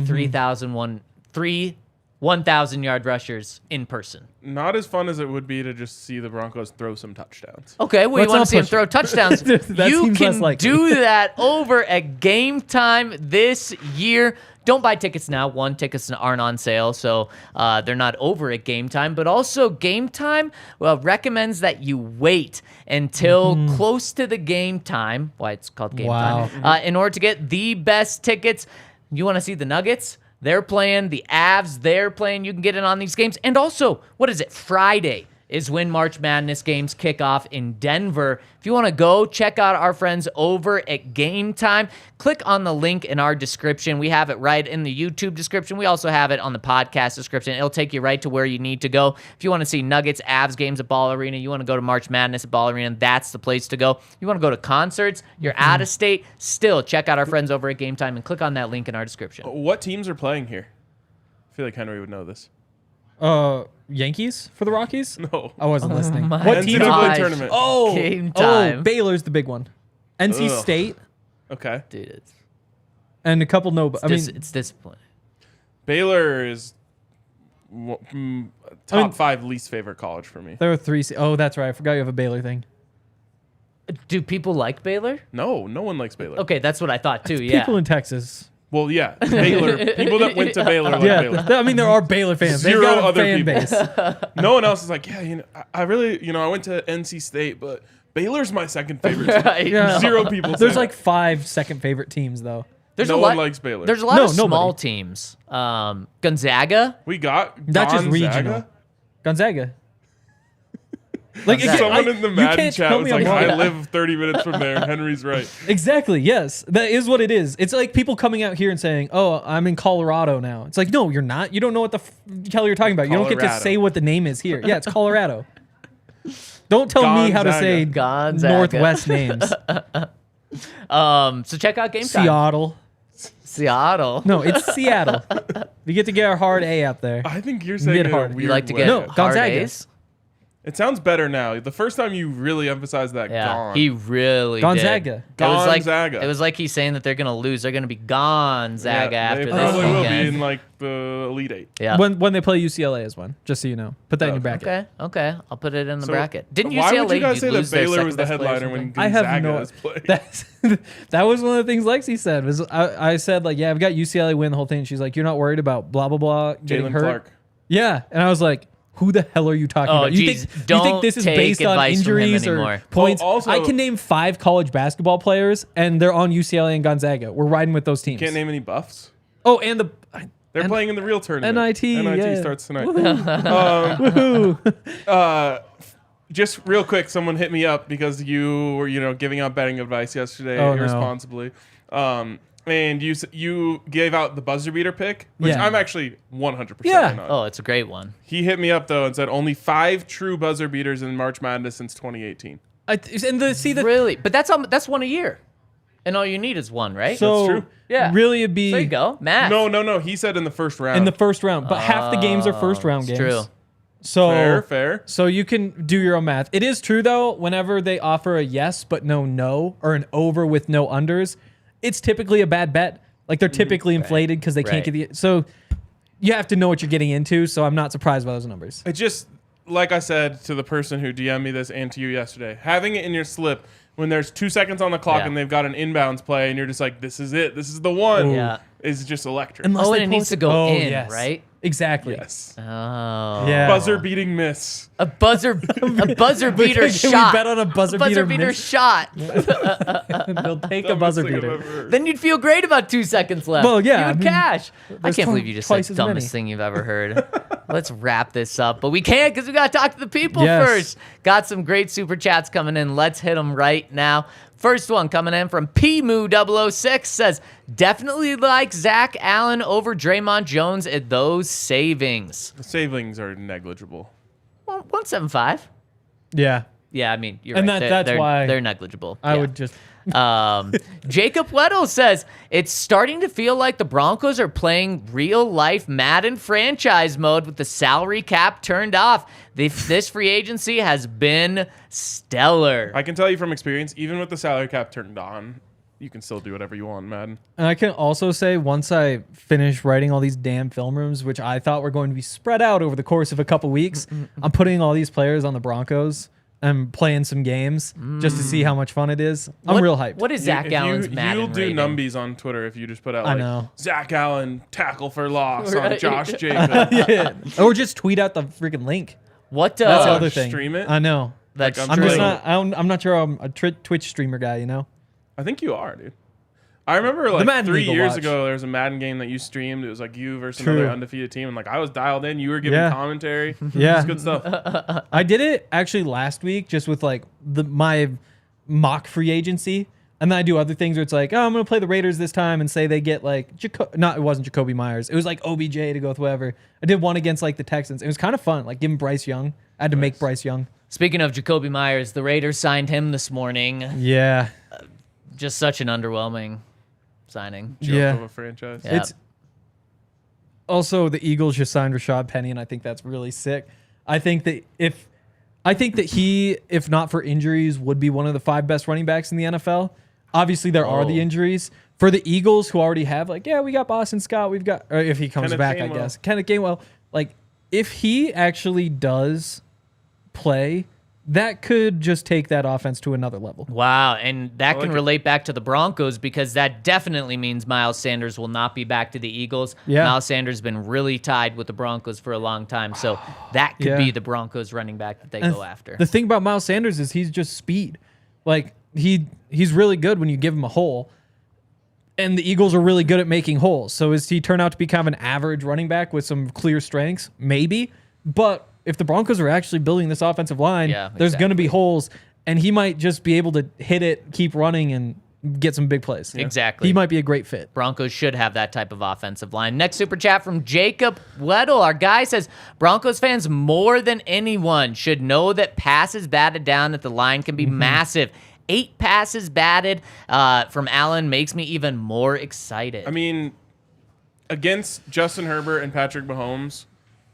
1,000-yard rushers in person? Not as fun as it would be to just see the Broncos throw some touchdowns. Okay, well, Let's you want not to see him push throw it. touchdowns. That You seems less can likely. do that over at Game Time this year. Don't buy tickets now. One, tickets aren't on sale, so they're not over at Game Time. But also, Game Time recommends that you wait until close to the game time. Why it's called Game Wow. Time. In order to get the best tickets. You want to see the Nuggets? They're playing. The Avs, they're playing. You can get in on these games. And also, what is it? Friday is when March Madness games kick off in Denver. If you want to go, check out our friends over at Game Time. Click on the link in our description. We have it right in the YouTube description. We also have it on the podcast description. It'll take you right to where you need to go. If you want to see Nuggets, Avs games at Ball Arena, you want to go to March Madness at Ball Arena, that's the place to go. You want to go to concerts, you're out of state, still check out our friends over at Game Time and click on that link in our description. What teams are playing here? I feel like Henry would know this. Yankees for the Rockies? No. I wasn't listening. my What teams are NCAA playing? tournament. Oh, Game Time. oh, Baylor's the big one. NC Ugh. State Okay. Dude, it's, and a couple no. I mean, it's disappointing. Baylor is top 5 least favorite college for me. there were 3. Oh, that's right. I forgot you have a Baylor thing. Do people like Baylor? No one likes Baylor. Okay, that's what I thought too. Yeah. People in Texas. Well, yeah, Baylor. People that went to Baylor like Yeah, Baylor. I mean there are Baylor fans. They've Zero got a other fan people. base. No one else is like, yeah, I really, I went to NC State, but Baylor's my second favorite team. Right, Yeah. no. Zero people. There's say like that. 5 second favorite teams though. There's No a one lot, likes Baylor. There's a lot No, of small nobody. teams. Gonzaga. We got Not just Gonzaga? regional. Gonzaga. Like Gonzaga. Someone in the you Madden can't chat tell was me I'm like, wrong. I live 30 minutes from there. Henry's right. Exactly. Yes, that is what it is. It's like people coming out here and saying, "Oh, I'm in Colorado now." It's like, no, you're not. You don't know what the hell you're talking about. You don't get to Colorado. say what the name is here. Yeah, it's Colorado. Don't tell me how to say Gonzaga. Northwest names. So check out Game Time. Seattle. Seattle. No, it's Seattle. We get to get our hard A up there. I think you're saying it in a Mid-hard. weird You like to way. get No, hard Gonzaga. A's? It sounds better now. The first time you really emphasized that, Yeah, gone. he really Gonzaga. did. It was like Gonzaga. it was like he's saying that they're gonna lose. They're gonna be Gonzaga Yeah, after they this probably will be weekend. in like the Elite Eight. Yeah. When they play UCLA is one, just so you know. Put that in your bracket. Okay. I'll put it in the So, bracket. Didn't why UCLA would you guys say that lose their Baylor was the second-best player or headliner when something? I have Gonzaga no. is playing? That was one of the things Lexi said. Was I said like, yeah, I've got UCLA win the whole thing. She's like, you're not worried about blah blah blah getting Jalen hurt. Clark. Yeah, and I was like, who the hell are you talking Oh, about? geez, You think don't this is take based on advice from him injuries or anymore. points? Well, also- I can name 5 college basketball players, and they're on UCLA and Gonzaga. We're riding with those teams. Can't name any buffs. Oh, and the They're playing in the real tournament. NIT, yeah. starts tonight. Woohoo. Just real quick, someone hit me up because you were, giving out betting advice yesterday Oh, no. irresponsibly. And you gave out the buzzer beater pick, which Yeah. I'm actually 100% Yeah. in on. Oh, it's a great one. He hit me up though and said only 5 true buzzer beaters in March Madness since 2018. Really? But that's one a year. And all you need is one, right? So true. Yeah. really it'd be there you go. Math. No. He said in the first round. in the first round, but half the games are first round it's games. true. So fair. So you can do your own math. It is true though, whenever they offer a yes but no, or an over with no unders, it's typically a bad bet. Like they're typically inflated because they can't Right. get the. So you have to know what you're getting into. So I'm not surprised by those numbers. It just, like I said to the person who DM'd me this and to you yesterday, having it in your slip when there's 2 seconds on the clock Yeah. and they've got an inbounds play and you're just like, this is it. This is the one. Yeah. Is just electric. Unless Oh, they and it needs post to go in, yes. right? Exactly. Yes. Oh. Yeah. Buzzer beating miss. A buzzer beater Can shot. we bet on a buzzer beater miss? shot. They'll take a buzzer Dumbest thing I've beater. ever heard. Then you'd feel great about 2 seconds left. Well, yeah, You I would mean, cash. I there's can't believe you just said twice as many. dumbest thing you've ever heard. Let's wrap this up. But we can't because we got to talk to the people Yes. first. Got some great super chats coming in. Let's hit them right now. First one coming in from PMU006 says, definitely like Zach Allen over Dre'Mont Jones at those savings. The savings are negligible. Well, 175. Yeah. Yeah, I mean, you're And right. that's they're, why they're negligible. I Yeah. would just. Jacob Weddle says, it's starting to feel like the Broncos are playing real-life Madden franchise mode with the salary cap turned off. This free agency has been stellar. I can tell you from experience, even with the salary cap turned on, you can still do whatever you want, Madden. And I can also say, once I finish writing all these damn film rooms, which I thought were going to be spread out over the course of a couple weeks, I'm putting all these players on the Broncos and playing some games just to see how much fun it is. I'm real hyped. What is Zach If Allen's Madden You'll do rating? numbies on Twitter if you just put out I like, know. Zach Allen tackle for loss on Right. Josh Jacobs. Yeah. Or just tweet out the freaking link. What? That's the Oh, other thing. stream it? I know. That's Like, I'm true. just not. I'm not sure. I'm a Twitch streamer guy. You know. I think you are, dude. I remember like Madden 3 League will years watch. ago, there was a Madden game that you streamed. It was like you versus True. another undefeated team, and like I was dialed in. You were giving Yeah. commentary. Yeah. It's good stuff. I did it actually last week, just with like my mock free agency, and then I do other things where it's like, oh, I'm gonna play the Raiders this time, and say they get like it wasn't Jacoby Myers. It was like OBJ to go with whoever. I did one against like the Texans. It was kind of fun, like giving Bryce Young. I had to make Bryce Young. Speaking of Jacoby Myers, the Raiders signed him this morning. Yeah. Just such an underwhelming signing. Joke Yeah. of a franchise. Yeah. It's also the Eagles just signed Rashad Penny, and I think that's really sick. I think that he, if not for injuries, would be one of the 5 best running backs in the NFL. Obviously, there are the Oh. injuries for the Eagles, who already have we got Boston Scott, we've got, or if he comes Kenneth back, Gainwell. I guess Kenneth Gainwell. Like, if he actually does play, that could just take that offense to another level. Wow, and that like can it. relate back to the Broncos because that definitely means Miles Sanders will not be back to the Eagles. Yeah. Miles Sanders has been really tied with the Broncos for a long time, so that could Yeah. be the Broncos running back that they And go after. The thing about Miles Sanders is he's just speed. Like he's really good when you give him a hole. And the Eagles are really good at making holes. So is he turn out to be kind of an average running back with some clear strengths? Maybe. But if the Broncos are actually building this offensive line, Yeah, there's going to be exactly. holes, and he might just be able to hit it, keep running, and get some big plays. Exactly. He might be a great fit. Broncos should have that type of offensive line. Next super chat from Jacob Weddle. Our guy says, Broncos fans more than anyone should know that passes batted down at the line can be massive. 8 passes batted from Allen makes me even more excited. I mean, against Justin Herbert and Patrick Mahomes,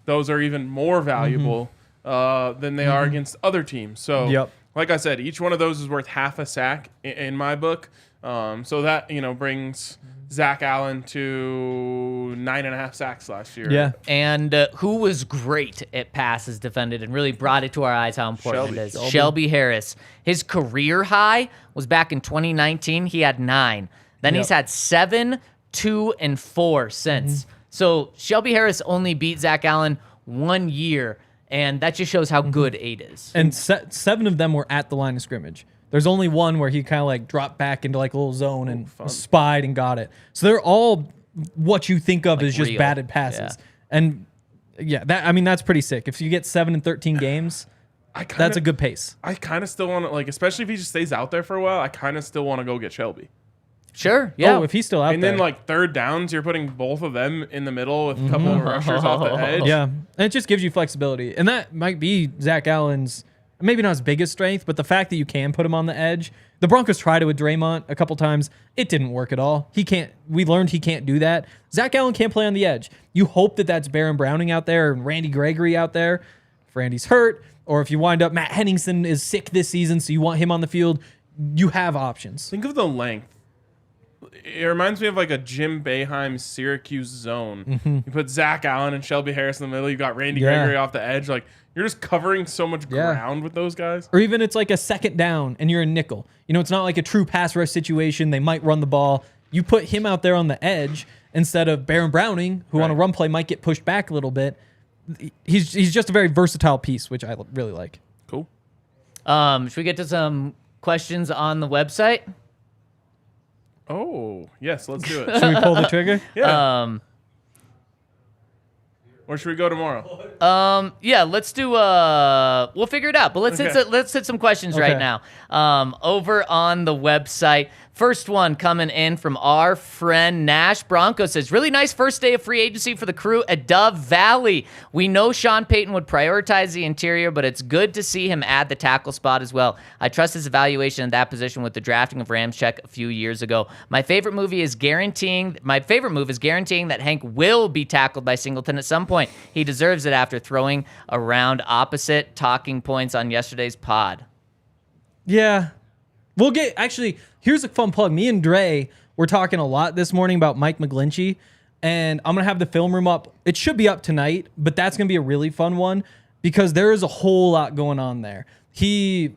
those are even more valuable than they are against other teams. So, like I said, each one of those is worth half a sack in my book. So that, brings Zach Allen to 9.5 sacks last year. Yeah. And who was great at passes defended and really brought it to our eyes how important it is? Shelby Harris. His career high was back in 2019. He had 9. Then he's had 7, 2, and 4 since. So Shelby Harris only beat Zach Allen 1 year, and that just shows how good 8 is. And 7 of them were at the line of scrimmage. There's only one where he kind of like dropped back into like a little zone and spied and got it. So they're all what you think of as just real. batted passes. And that's pretty sick. If you get 7 in 13 games, that's a good pace. I kind of still want to, especially if he just stays out there for a while, I kind of still want to go get Shelby. Sure, yeah. Oh, if he's still out there. And then third downs, you're putting both of them in the middle with a couple of rushers off the edge. Yeah, and it just gives you flexibility. And that might be Zach Allen's, maybe not his biggest strength, but the fact that you can put him on the edge. The Broncos tried it with Dre'Mont a couple times. It didn't work at all. We learned he can't do that. Zach Allen can't play on the edge. You hope that that's Baron Browning out there and Randy Gregory out there. If Randy's hurt, or if you wind up Matt Henningsen is sick this season, so you want him on the field, you have options. Think of the length. It reminds me of a Jim Boeheim Syracuse zone. You put Zach Allen and Shelby Harris in the middle. You got Randy Gregory off the edge. You're just covering so much ground with those guys. Or even it's like a second down and you're a nickel. It's not like a true pass rush situation. They might run the ball. You put him out there on the edge instead of Baron Browning, who on a run play might get pushed back a little bit. He's just a very versatile piece, which I really like. Cool. Should we get to some questions on the website? Oh, yes, let's do it. Should we pull the trigger? Yeah. Or should we go tomorrow? Yeah, let's do we'll figure it out. But let's hit some questions right now. Over on the website. First one coming in from our friend Nash Bronco says, really nice first day of free agency for the crew at Dove Valley. We know Sean Payton would prioritize the interior, but it's good to see him add the tackle spot as well. I trust his evaluation in that position with the drafting of Ramczyk a few years ago. My favorite move is guaranteeing that Hank will be tackled by Singleton at some point. He deserves it after throwing around opposite talking points on yesterday's pod. Yeah. Here's a fun plug. Me and Dre were talking a lot this morning about Mike McGlinchey, and I'm going to have the film room up. It should be up tonight, but that's going to be a really fun one because there is a whole lot going on there. He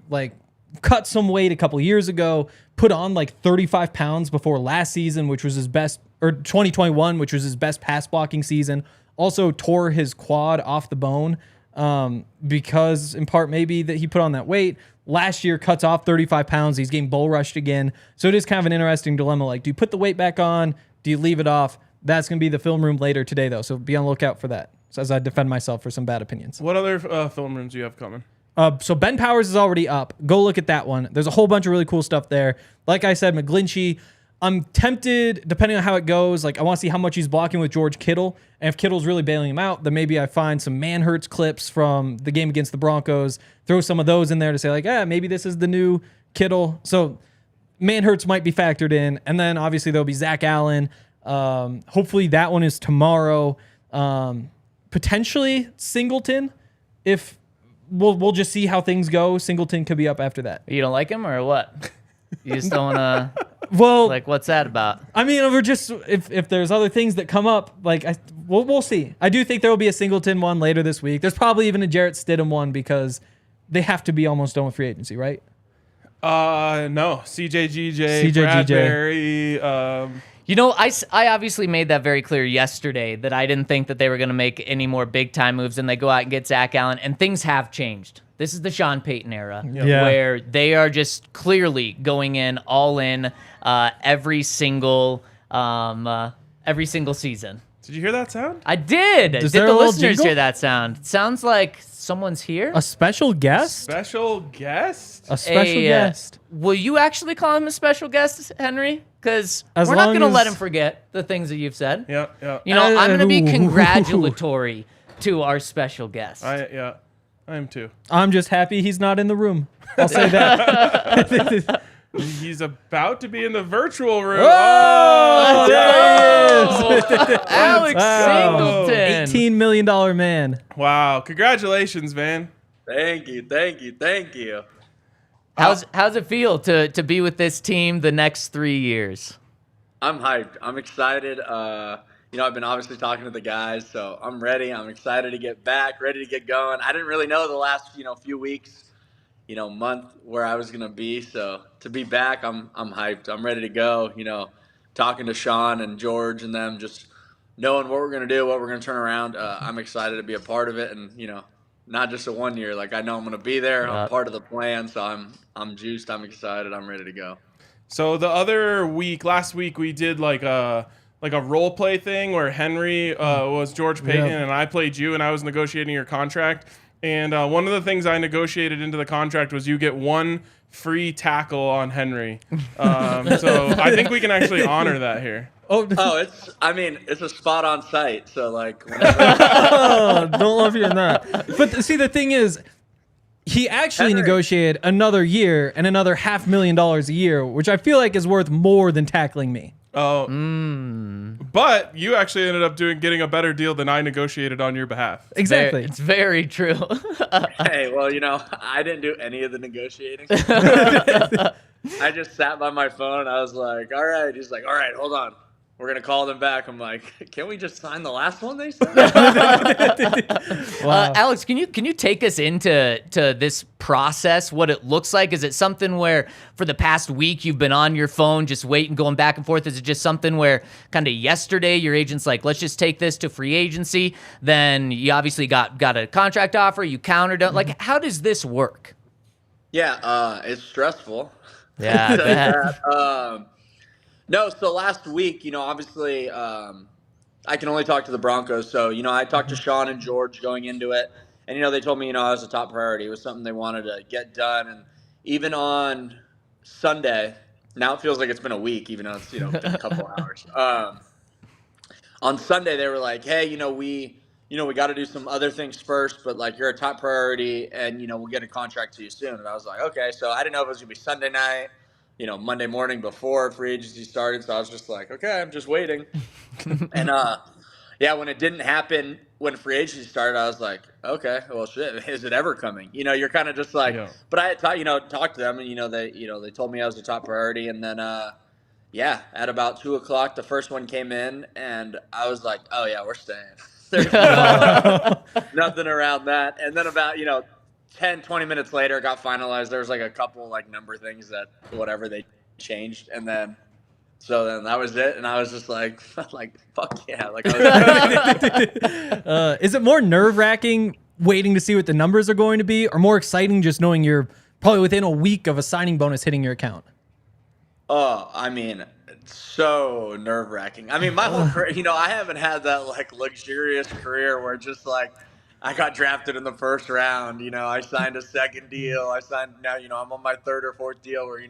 cut some weight a couple years ago, put on 35 pounds before last season, which was his best, or 2021, which was his best pass blocking season. Also tore his quad off the bone because in part maybe that he put on that weight. Last year cuts off 35 pounds. He's getting bull rushed again. So it is kind of an interesting dilemma. Do you put the weight back on? Do you leave it off? That's going to be the film room later today, though. So be on the lookout for that. So as I defend myself for some bad opinions. What other film rooms do you have coming? So Ben Powers is already up. Go look at that one. There's a whole bunch of really cool stuff there. Like I said, McGlinchey, I'm tempted, depending on how it goes, I want to see how much he's blocking with George Kittle. And if Kittle's really bailing him out, then maybe I find some man-hurts clips from the game against the Broncos, throw some of those in there to say, maybe this is the new Kittle. So man-hurts might be factored in. And then obviously there'll be Zach Allen. Hopefully that one is tomorrow. Potentially Singleton. If we'll just see how things go. Singleton could be up after that. You don't like him or what? You just don't want to... Well, what's that about? I mean, we're just if there's other things that come up, we'll see. I do think there will be a Singleton one later this week. There's probably even a Jarrett Stidham one because they have to be almost done with free agency, right? No, CJ Bradbury. I obviously made that very clear yesterday that I didn't think that they were going to make any more big time moves, and they go out and get Zach Allen, and things have changed. This is the Sean Payton era where they are just clearly going in all in every single season. Did you hear that sound? I did. Did the listeners hear that sound? It sounds like someone's here. A special guest? Special guest? A special guest. Will you actually call him a special guest, Henry? Because we're not going to let him forget the things that you've said. Yeah. I'm going to be congratulatory to our special guest. I am too. I'm just happy he's not in the room. I'll say that. He's about to be in the virtual room. Oh, there he is. Alex Singleton. $18 million man. Wow. Congratulations, man. Thank you. How's it feel to be with this team the next 3 years? I'm hyped. I'm excited. I've been obviously talking to the guys, so I'm ready. I'm excited to get back, ready to get going. I didn't really know the last, few weeks, month where I was going to be. So to be back, I'm hyped. I'm ready to go, talking to Sean and George and them, just knowing what we're going to do, what we're going to turn around. I'm excited to be a part of it. And, not just a 1 year. Like, I know I'm going to be there. I'm part of the plan. So I'm juiced. I'm excited. I'm ready to go. So the other week, last week, we did like a role play thing where Henry was George Paton and I played you, and I was negotiating your contract. And one of the things I negotiated into the contract was you get one free tackle on Henry. So I think we can actually honor that here. It's a spot on site. So like, don't love hearing that. But see, the thing is, he actually negotiated another year and another $500,000 a year, which I feel like is worth more than tackling me. Oh, but you actually ended up getting a better deal than I negotiated on your behalf. Exactly. It's very true. hey, well, I didn't do any of the negotiating. I just sat by my phone. I was like, all right. He's like, all right, hold on. We're going to call them back. I'm like, can we just sign the last one they said? Wow. Alex, can you take us into this process, what it looks like? Is it something where for the past week you've been on your phone just waiting, going back and forth? Is it just something where kind of yesterday your agent's like, let's just take this to free agency? Then you obviously got a contract offer, you countered it. Like, how does this work? Yeah, it's stressful. Yeah, I bet. No, so last week, obviously I can only talk to the Broncos. So, I talked to Sean and George going into it. And, they told me, I was a top priority. It was something they wanted to get done. And even on Sunday, now it feels like it's been a week, even though it's, been a couple hours. On Sunday, they were like, hey, we got to do some other things first, but, like, you're a top priority and, we'll get a contract to you soon. And I was like, okay. So I didn't know if it was going to be Sunday night, Monday morning before free agency started. So I was just like, okay, I'm just waiting. And, when it didn't happen when free agency started, I was like, okay, well, shit, is it ever coming? You're kind of just like, but I had talked to them and, they told me I was the top priority. And then, at about 2:00, the first one came in and I was like, oh yeah, we're staying. There's nothing around that. And then about, 10, 20 minutes later, it got finalized. There was like a couple like number things that whatever they changed. And then, so then that was it. And I was just like fuck yeah. Like, is it more nerve-wracking waiting to see what the numbers are going to be, or more exciting just knowing you're probably within a week of a signing bonus hitting your account? Oh, it's so nerve-wracking. I mean, my whole career, I haven't had that like luxurious career where just like I got drafted in the first round. I signed a second deal. Now, I'm on my third or fourth deal where,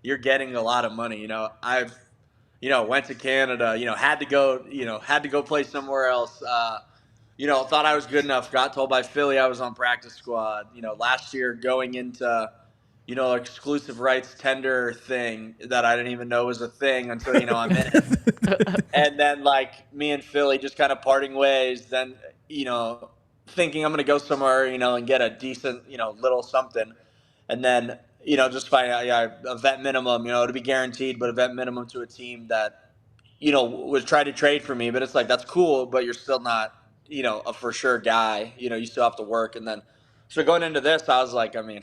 you're getting a lot of money. I've, went to Canada, had to go play somewhere else. Thought I was good enough. Got told by Philly I was on practice squad. Last year going into, exclusive rights tender thing that I didn't even know was a thing until, I'm in it. And then like me and Philly just kind of parting ways. Then, thinking I'm going to go somewhere, and get a decent, little something. And then, just find out, a vet minimum, to be guaranteed, but a vet minimum to a team that, was trying to trade for me. But it's like, that's cool, but you're still not, a for sure guy. You still have to work. And then, so going into this, I was like, I mean,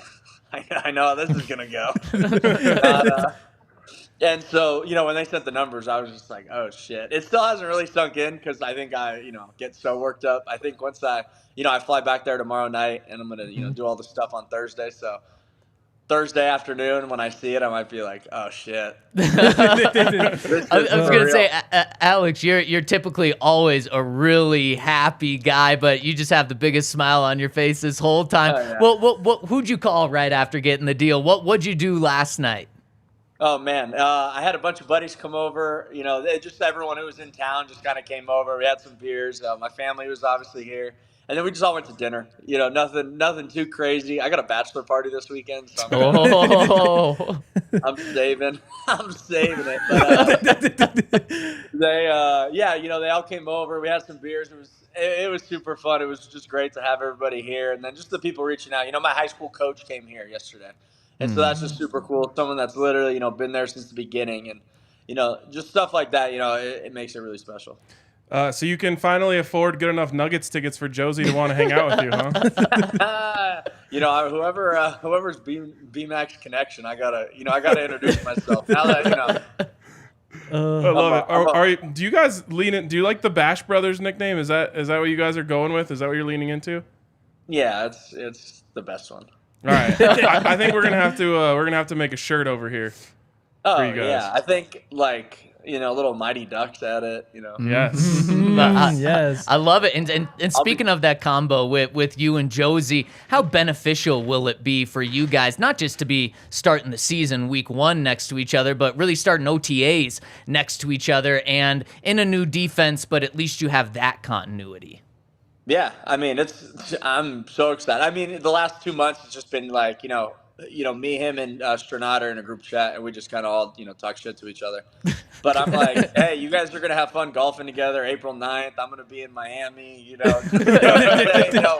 I know how this is going to go. And so, when they sent the numbers, I was just like, oh, shit. It still hasn't really sunk in because I think I, get so worked up. I think once I fly back there tomorrow night and I'm going to, do all the stuff on Thursday. So Thursday afternoon when I see it, I might be like, oh, shit. I was going to say, Alex, you're typically always a really happy guy, but you just have the biggest smile on your face this whole time. Oh, yeah. Who'd you call right after getting the deal? What'd you do last night? Oh man, I had a bunch of buddies come over. Just everyone who was in town just kind of came over. We had some beers. My family was obviously here, and then we just all went to dinner. Nothing too crazy. I got a bachelor party this weekend, so Oh, I'm saving. I'm saving it. But, they all came over. We had some beers. It was super fun. It was just great to have everybody here, and then just the people reaching out. My high school coach came here yesterday. And so that's just super cool. Someone that's literally, been there since the beginning, and just stuff like that. It makes it really special. So you can finally afford good enough Nuggets tickets for Josie to want to hang out with you, huh? Whoever's BMAX connection, I gotta introduce myself. Now that I love it. Do you guys lean in? Do you like the Bash Brothers nickname? Is that what you guys are going with? Is that what you're leaning into? Yeah, it's the best one. All right, I think we're gonna have to make a shirt over here. Oh for you guys. yeah, I think little Mighty Ducks at it. Yes. Yes. I love it. And speaking of that combo with you and Josie, how beneficial will it be for you guys, not just to be starting the season week 1 next to each other, but really starting OTAs next to each other and in a new defense, but at least you have that continuity. Yeah, I'm so excited. The last 2 months it's just been me, him, and Stranad are in a group chat, and we just kind of all, talk shit to each other. But I'm like, hey, you guys are gonna have fun golfing together. April 9th, I'm gonna be in Miami,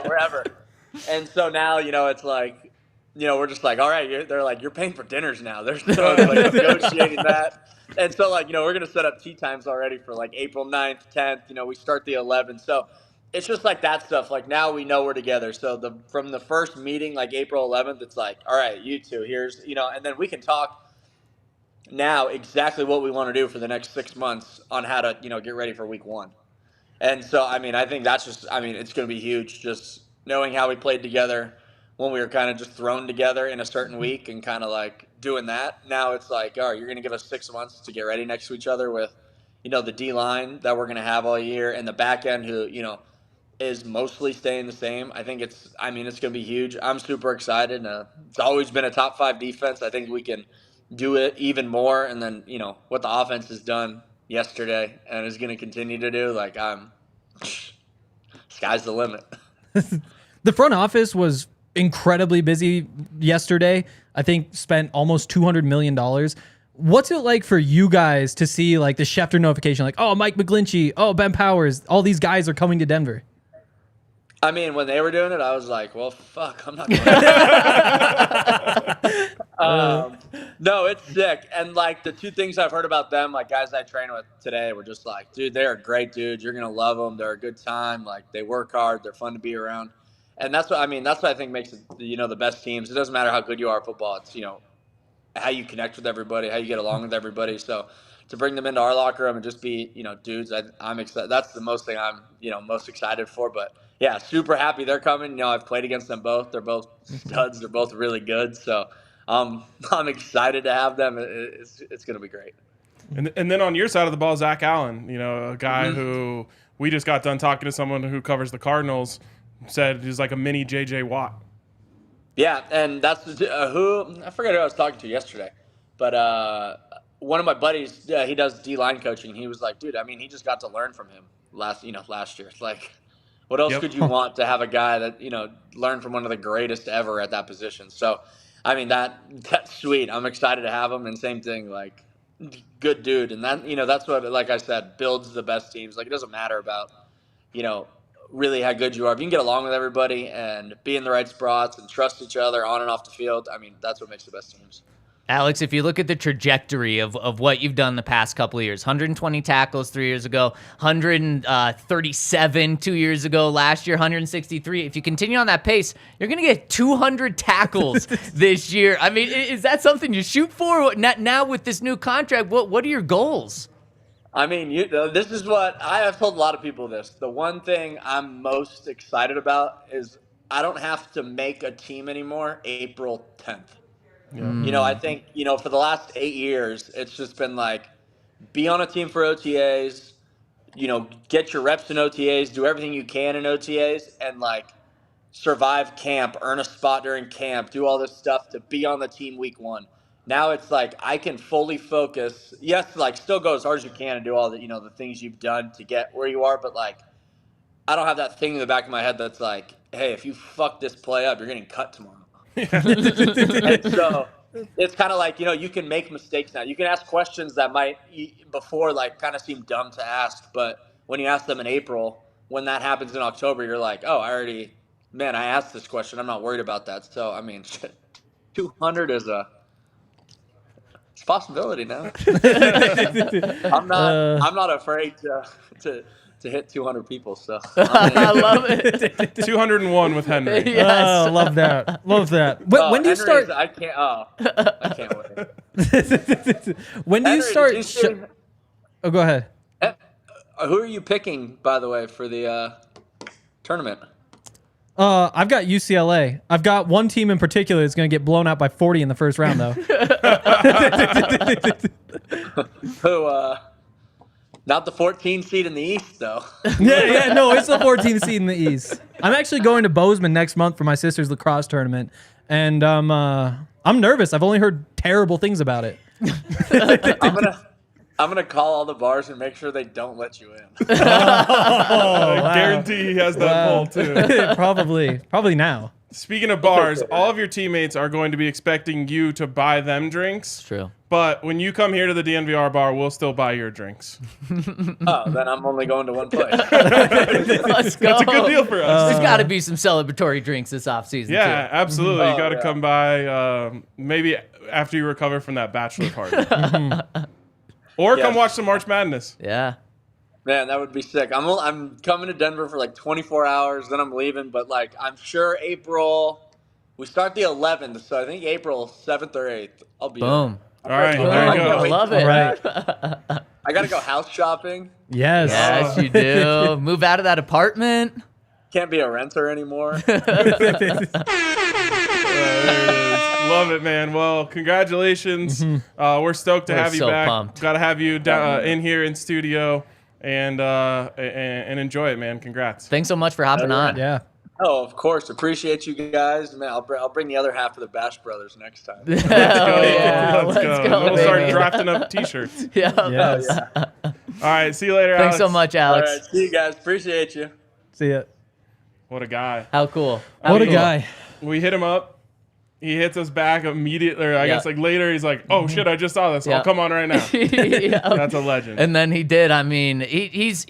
wherever. And so now, it's like, we're just like, all right, they're like, you're paying for dinners now. They're still negotiating that. And so we're gonna set up tea times already for April 9th, 10th. We start the 11th. So it's just that stuff. Now we know we're together. So from the first meeting, April 11th, it's like, all right, you two, here's, and then we can talk now exactly what we want to do for the next 6 months on how to, get ready for week 1. And so, I think that's just, it's going to be huge. Just knowing how we played together when we were kind of just thrown together in a certain week and kind of doing that. Now it's like, all right, you're going to give us 6 months to get ready next to each other with, the D line that we're going to have all year and the back end who, is mostly staying the same. I think it's going to be huge. I'm super excited. It's always been a top 5 defense. I think we can do it even more. And then, what the offense has done yesterday and is going to continue to do, sky's the limit. The front office was incredibly busy yesterday. I think spent almost $200 million. What's it like for you guys to see the Schefter notification? Oh, Mike McGlinchey, oh, Ben Powers, all these guys are coming to Denver. When they were doing it, I was like, well, fuck, I'm not going to. No, it's sick. And, the 2 things I've heard about them, guys I train with today were just dude, they are great dudes. You're going to love them. They're a good time. They work hard. They're fun to be around. And that's what I think makes it, the best teams. It doesn't matter how good you are at football. It's, how you connect with everybody, how you get along with everybody. So to bring them into our locker room and just be, dudes, I'm excited. That's the most thing I'm, most excited for. But yeah, super happy they're coming. I've played against them both. They're both studs. They're both really good. So I'm excited to have them. It's going to be great. And then on your side of the ball, Zach Allen, a guy who we just got done talking to someone who covers the Cardinals, said he's like a mini J.J. Watt. Yeah, and that's who I forget who I was talking to yesterday, but one of my buddies, he does D-line coaching. He was like, dude, he just got to learn from him last year. What else could you want to have a guy that learn from one of the greatest ever at that position? So, that's sweet. I'm excited to have him, and same thing, good dude, and that that's what, like I said, builds the best teams. It doesn't matter about really how good you are. If you can get along with everybody and be in the right spots and trust each other on and off the field, that's what makes the best teams. Alex, if you look at the trajectory of what you've done the past couple of years, 120 tackles 3 years ago, 137 2 years ago, last year 163. If you continue on that pace, you're going to get 200 tackles this year. Is that something you shoot for? Now with this new contract, what are your goals? This is what I have told a lot of people this. The one thing I'm most excited about is I don't have to make a team anymore April 10th. Yeah. I think, for the last 8 years, it's just been be on a team for OTAs, get your reps in OTAs, do everything you can in OTAs, and survive camp, earn a spot during camp, do all this stuff to be on the team week 1. now it's like I can fully focus. Yes, like still go as hard as you can and do all the the things you've done to get where you are, but like I don't have that thing in the back of my head that's like, hey, if you fuck this play up, you're getting cut tomorrow. And so it's kind of like, you can make mistakes now. You can ask questions that might before like kind of seem dumb to ask, but when you ask them in April, when that happens in October, you're like, oh, I asked this question. I'm not worried about that. So, I mean, 200 is it's a possibility now. I'm not afraid to hit 200 people. So I love it. 201 with Henry. Yes. Oh, love that. Love that. When do you start? I can't wait. When do you Henry, start? Oh, go ahead. Who are you picking, by the way, for the tournament? I've got UCLA. I've got one team in particular that's going to get blown out by 40 in the first round, though. Who? Not the 14 seed in the East, though. No, it's the 14th seed in the East. I'm actually going to Bozeman next month for my sister's lacrosse tournament, and I'm nervous. I've only heard terrible things about it. I'm gonna call all the bars and make sure they don't let you in. I guarantee he has that poll too. Probably now. Speaking of bars, all of your teammates are going to be expecting you to buy them drinks. True. But when you come here to the DNVR bar, we'll still buy your drinks. Oh, then I'm only going to one place. Let's go. That's a good deal for us. There's got to be some celebratory drinks this offseason, Yeah, too. absolutely. You got to yeah. come by maybe after you recover from that bachelor party. Or come watch some March Madness. Yeah. Man, that would be sick. I'm coming to Denver for like 24 hours, then I'm leaving. But like, I'm sure we start the 11th, so I think April 7th or 8th. I'll be Boom. All right, Boom. there you I go. love it. All right. I gotta go house shopping. Yes. Yes, you do. Move out of that apartment. Can't be a renter anymore. Love it, man. Well, congratulations. We're stoked to We're have you so back. pumped. Got to have you in here in studio and enjoy it, man. Congrats. Thanks so much for hopping on. Yeah. Oh, of course. Appreciate you guys. Man, I'll bring the other half of the Bash Brothers next time. Let's go. Yeah, Let's let's go. go, We'll start baby. drafting up T-shirts. Yeah. Yes. All right. See you later, Thanks Alex. so much, All Alex. right. See you guys. Appreciate you. See ya. What a guy. How cool. What a cool. guy. We hit him up. He hits us back immediately. Or I guess like later he's like, "Oh shit, I just saw this. Yeah. I'll come on right now." Yeah. That's a legend. And then he did. I mean, he's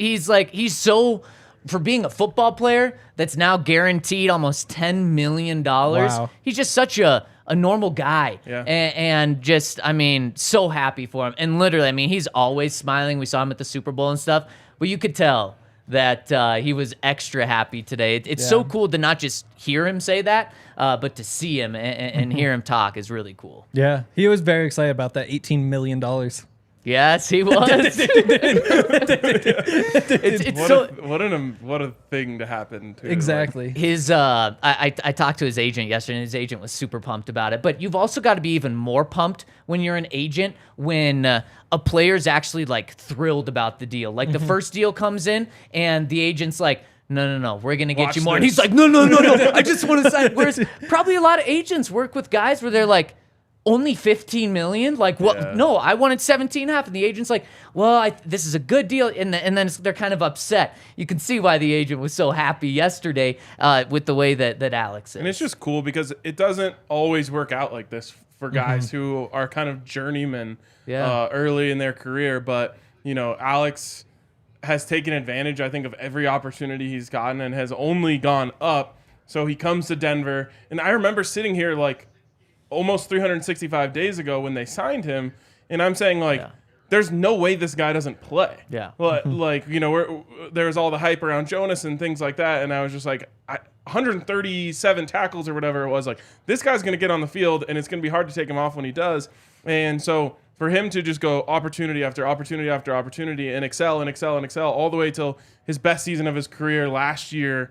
so, for being a football player that's now guaranteed almost $10 million. Wow. He's just such a normal guy. Yeah. And just, I mean, so happy for him. And literally, I mean, he's always smiling. We saw him at the Super Bowl and stuff. But you could tell that he was extra happy today. It's so cool to not just hear him say that, but to see him and hear him talk is really cool. Yeah. He was very excited about that $18 million. Yes, he was. What a thing to happen to. Exactly. His I talked to his agent yesterday, and his agent was super pumped about it. But you've also got to be even more pumped when you're an agent when a player's actually like thrilled about the deal. Like the first deal comes in, and the agent's like, no, we're gonna get Watch you more. And this. he's like, no, I just want to sign. Whereas probably a lot of agents work with guys where they're like, only 15 million? Like, what? Yeah. No, I wanted 17.5. And the agent's like, well, this is a good deal. And then they're kind of upset. You can see why the agent was so happy yesterday with the way that Alex is. And it's just cool because it doesn't always work out like this for guys who are kind of journeymen early in their career. But, Alex has taken advantage, I think, of every opportunity he's gotten and has only gone up. So he comes to Denver. And I remember sitting here like almost 365 days ago when they signed him, and I'm saying there's no way this guy doesn't play. Yeah. But there's all the hype around Jonas and things like that, and I was just like, 137 tackles or whatever it was. Like, this guy's going to get on the field, and it's going to be hard to take him off when he does. And so for him to just go opportunity after opportunity after opportunity and excel all the way till his best season of his career last year,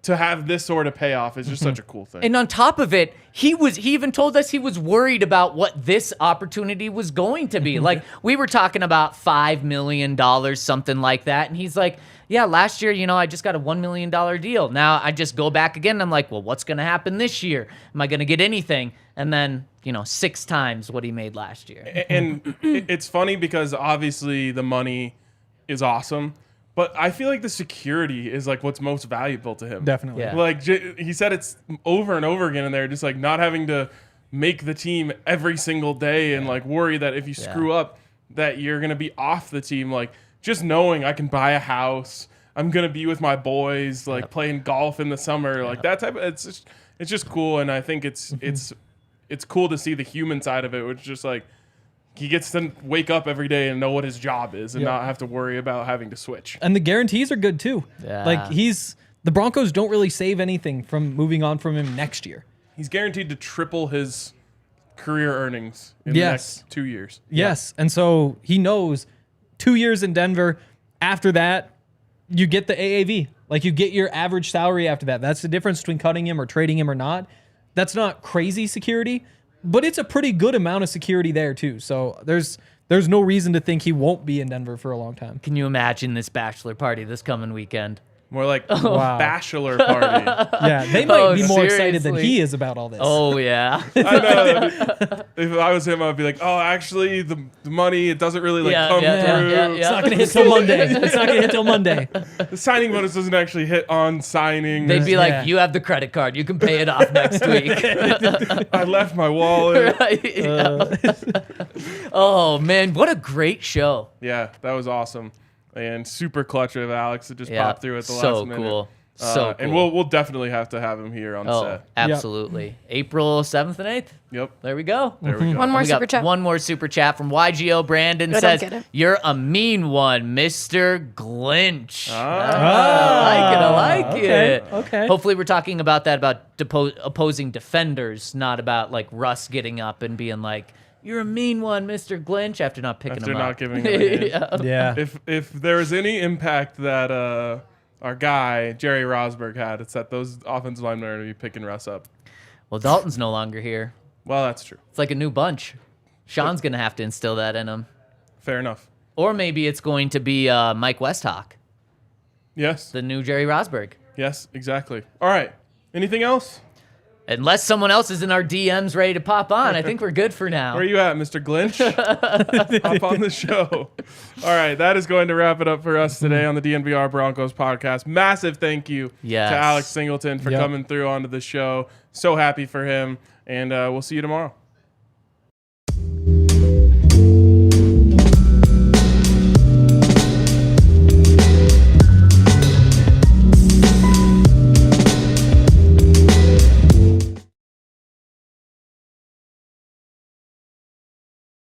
to have this sort of payoff is just such a cool thing. And on top of it, he even told us he was worried about what this opportunity was going to be. Like, we were talking about $5 million, something like that. And he's like, yeah, last year, I just got a $1 million deal. Now I just go back again and I'm like, well, what's going to happen this year? Am I going to get anything? And then, 6 times what he made last year. And it's funny because obviously the money is awesome, but I feel like the security is like what's most valuable to him. Definitely. Yeah. Like he said, it's over and over again in there, just like not having to make the team every single day and like worry that if you screw up that you're going to be off the team. Like just knowing I can buy a house, I'm going to be with my boys, like playing golf in the summer, like that type of, it's just cool. And I think it's cool to see the human side of it, which is just like, he gets to wake up every day and know what his job is and not have to worry about having to switch. And the guarantees are good too. Yeah. Like the Broncos don't really save anything from moving on from him next year. He's guaranteed to triple his career earnings in the next 2 years. Yes. And so he knows 2 years in Denver. After that, you get the AAV. Like you get your average salary after that. That's the difference between cutting him or trading him or not. That's not crazy security, but it's a pretty good amount of security there too. So there's no reason to think he won't be in Denver for a long time. Can you imagine this bachelor party this coming weekend? More like bachelor party. Yeah, they might be more excited than seriously? he is about all this. Oh, yeah. I know. If I was him, I'd be like, oh, actually, the money, it doesn't really come through. It's not going to hit till Monday. It's not going to hit till Monday. The signing bonus doesn't actually hit on signing. They'd be like, you have the credit card. You can pay it off next week. I left my wallet. Right? Yeah. Oh, man. What a great show. Yeah, that was awesome. And super clutch of Alex to just Yeah. pop through at the So last minute. cool. So cool. And we'll definitely have to have him here on Oh, set. absolutely. April 7th and 8th. Yep. There we go. There we go. One more We got super chat. one more super chat from YGO Brandon. I don't Says, get it. you're a mean one, Mr. Glinch. Ah. I like it. Okay. Hopefully we're talking about that, about opposing defenders, not about like Russ getting up and being like, you're a mean one, Mr. Glinch, after not picking After him not up. giving him a hint. Yeah. Yeah. If there was any impact that our guy, Jerry Rosberg, had, it's that those offensive linemen are going to be picking Russ up. Well, Dalton's no longer here. Well, that's true. It's like a new bunch. Sean's going to have to instill that in him. Fair enough. Or maybe it's going to be Mike Westhawk, Yes. the new Jerry Rosberg. Yes, exactly. All right. Anything else? Unless someone else is in our DMs ready to pop on, I think we're good for now. Where are you at, Mr. Glinch? Hop on the show. All right, that is going to wrap it up for us today on the DNVR Broncos podcast. Massive thank you Yes. to Alex Singleton for coming through onto the show. So happy for him, and we'll see you tomorrow.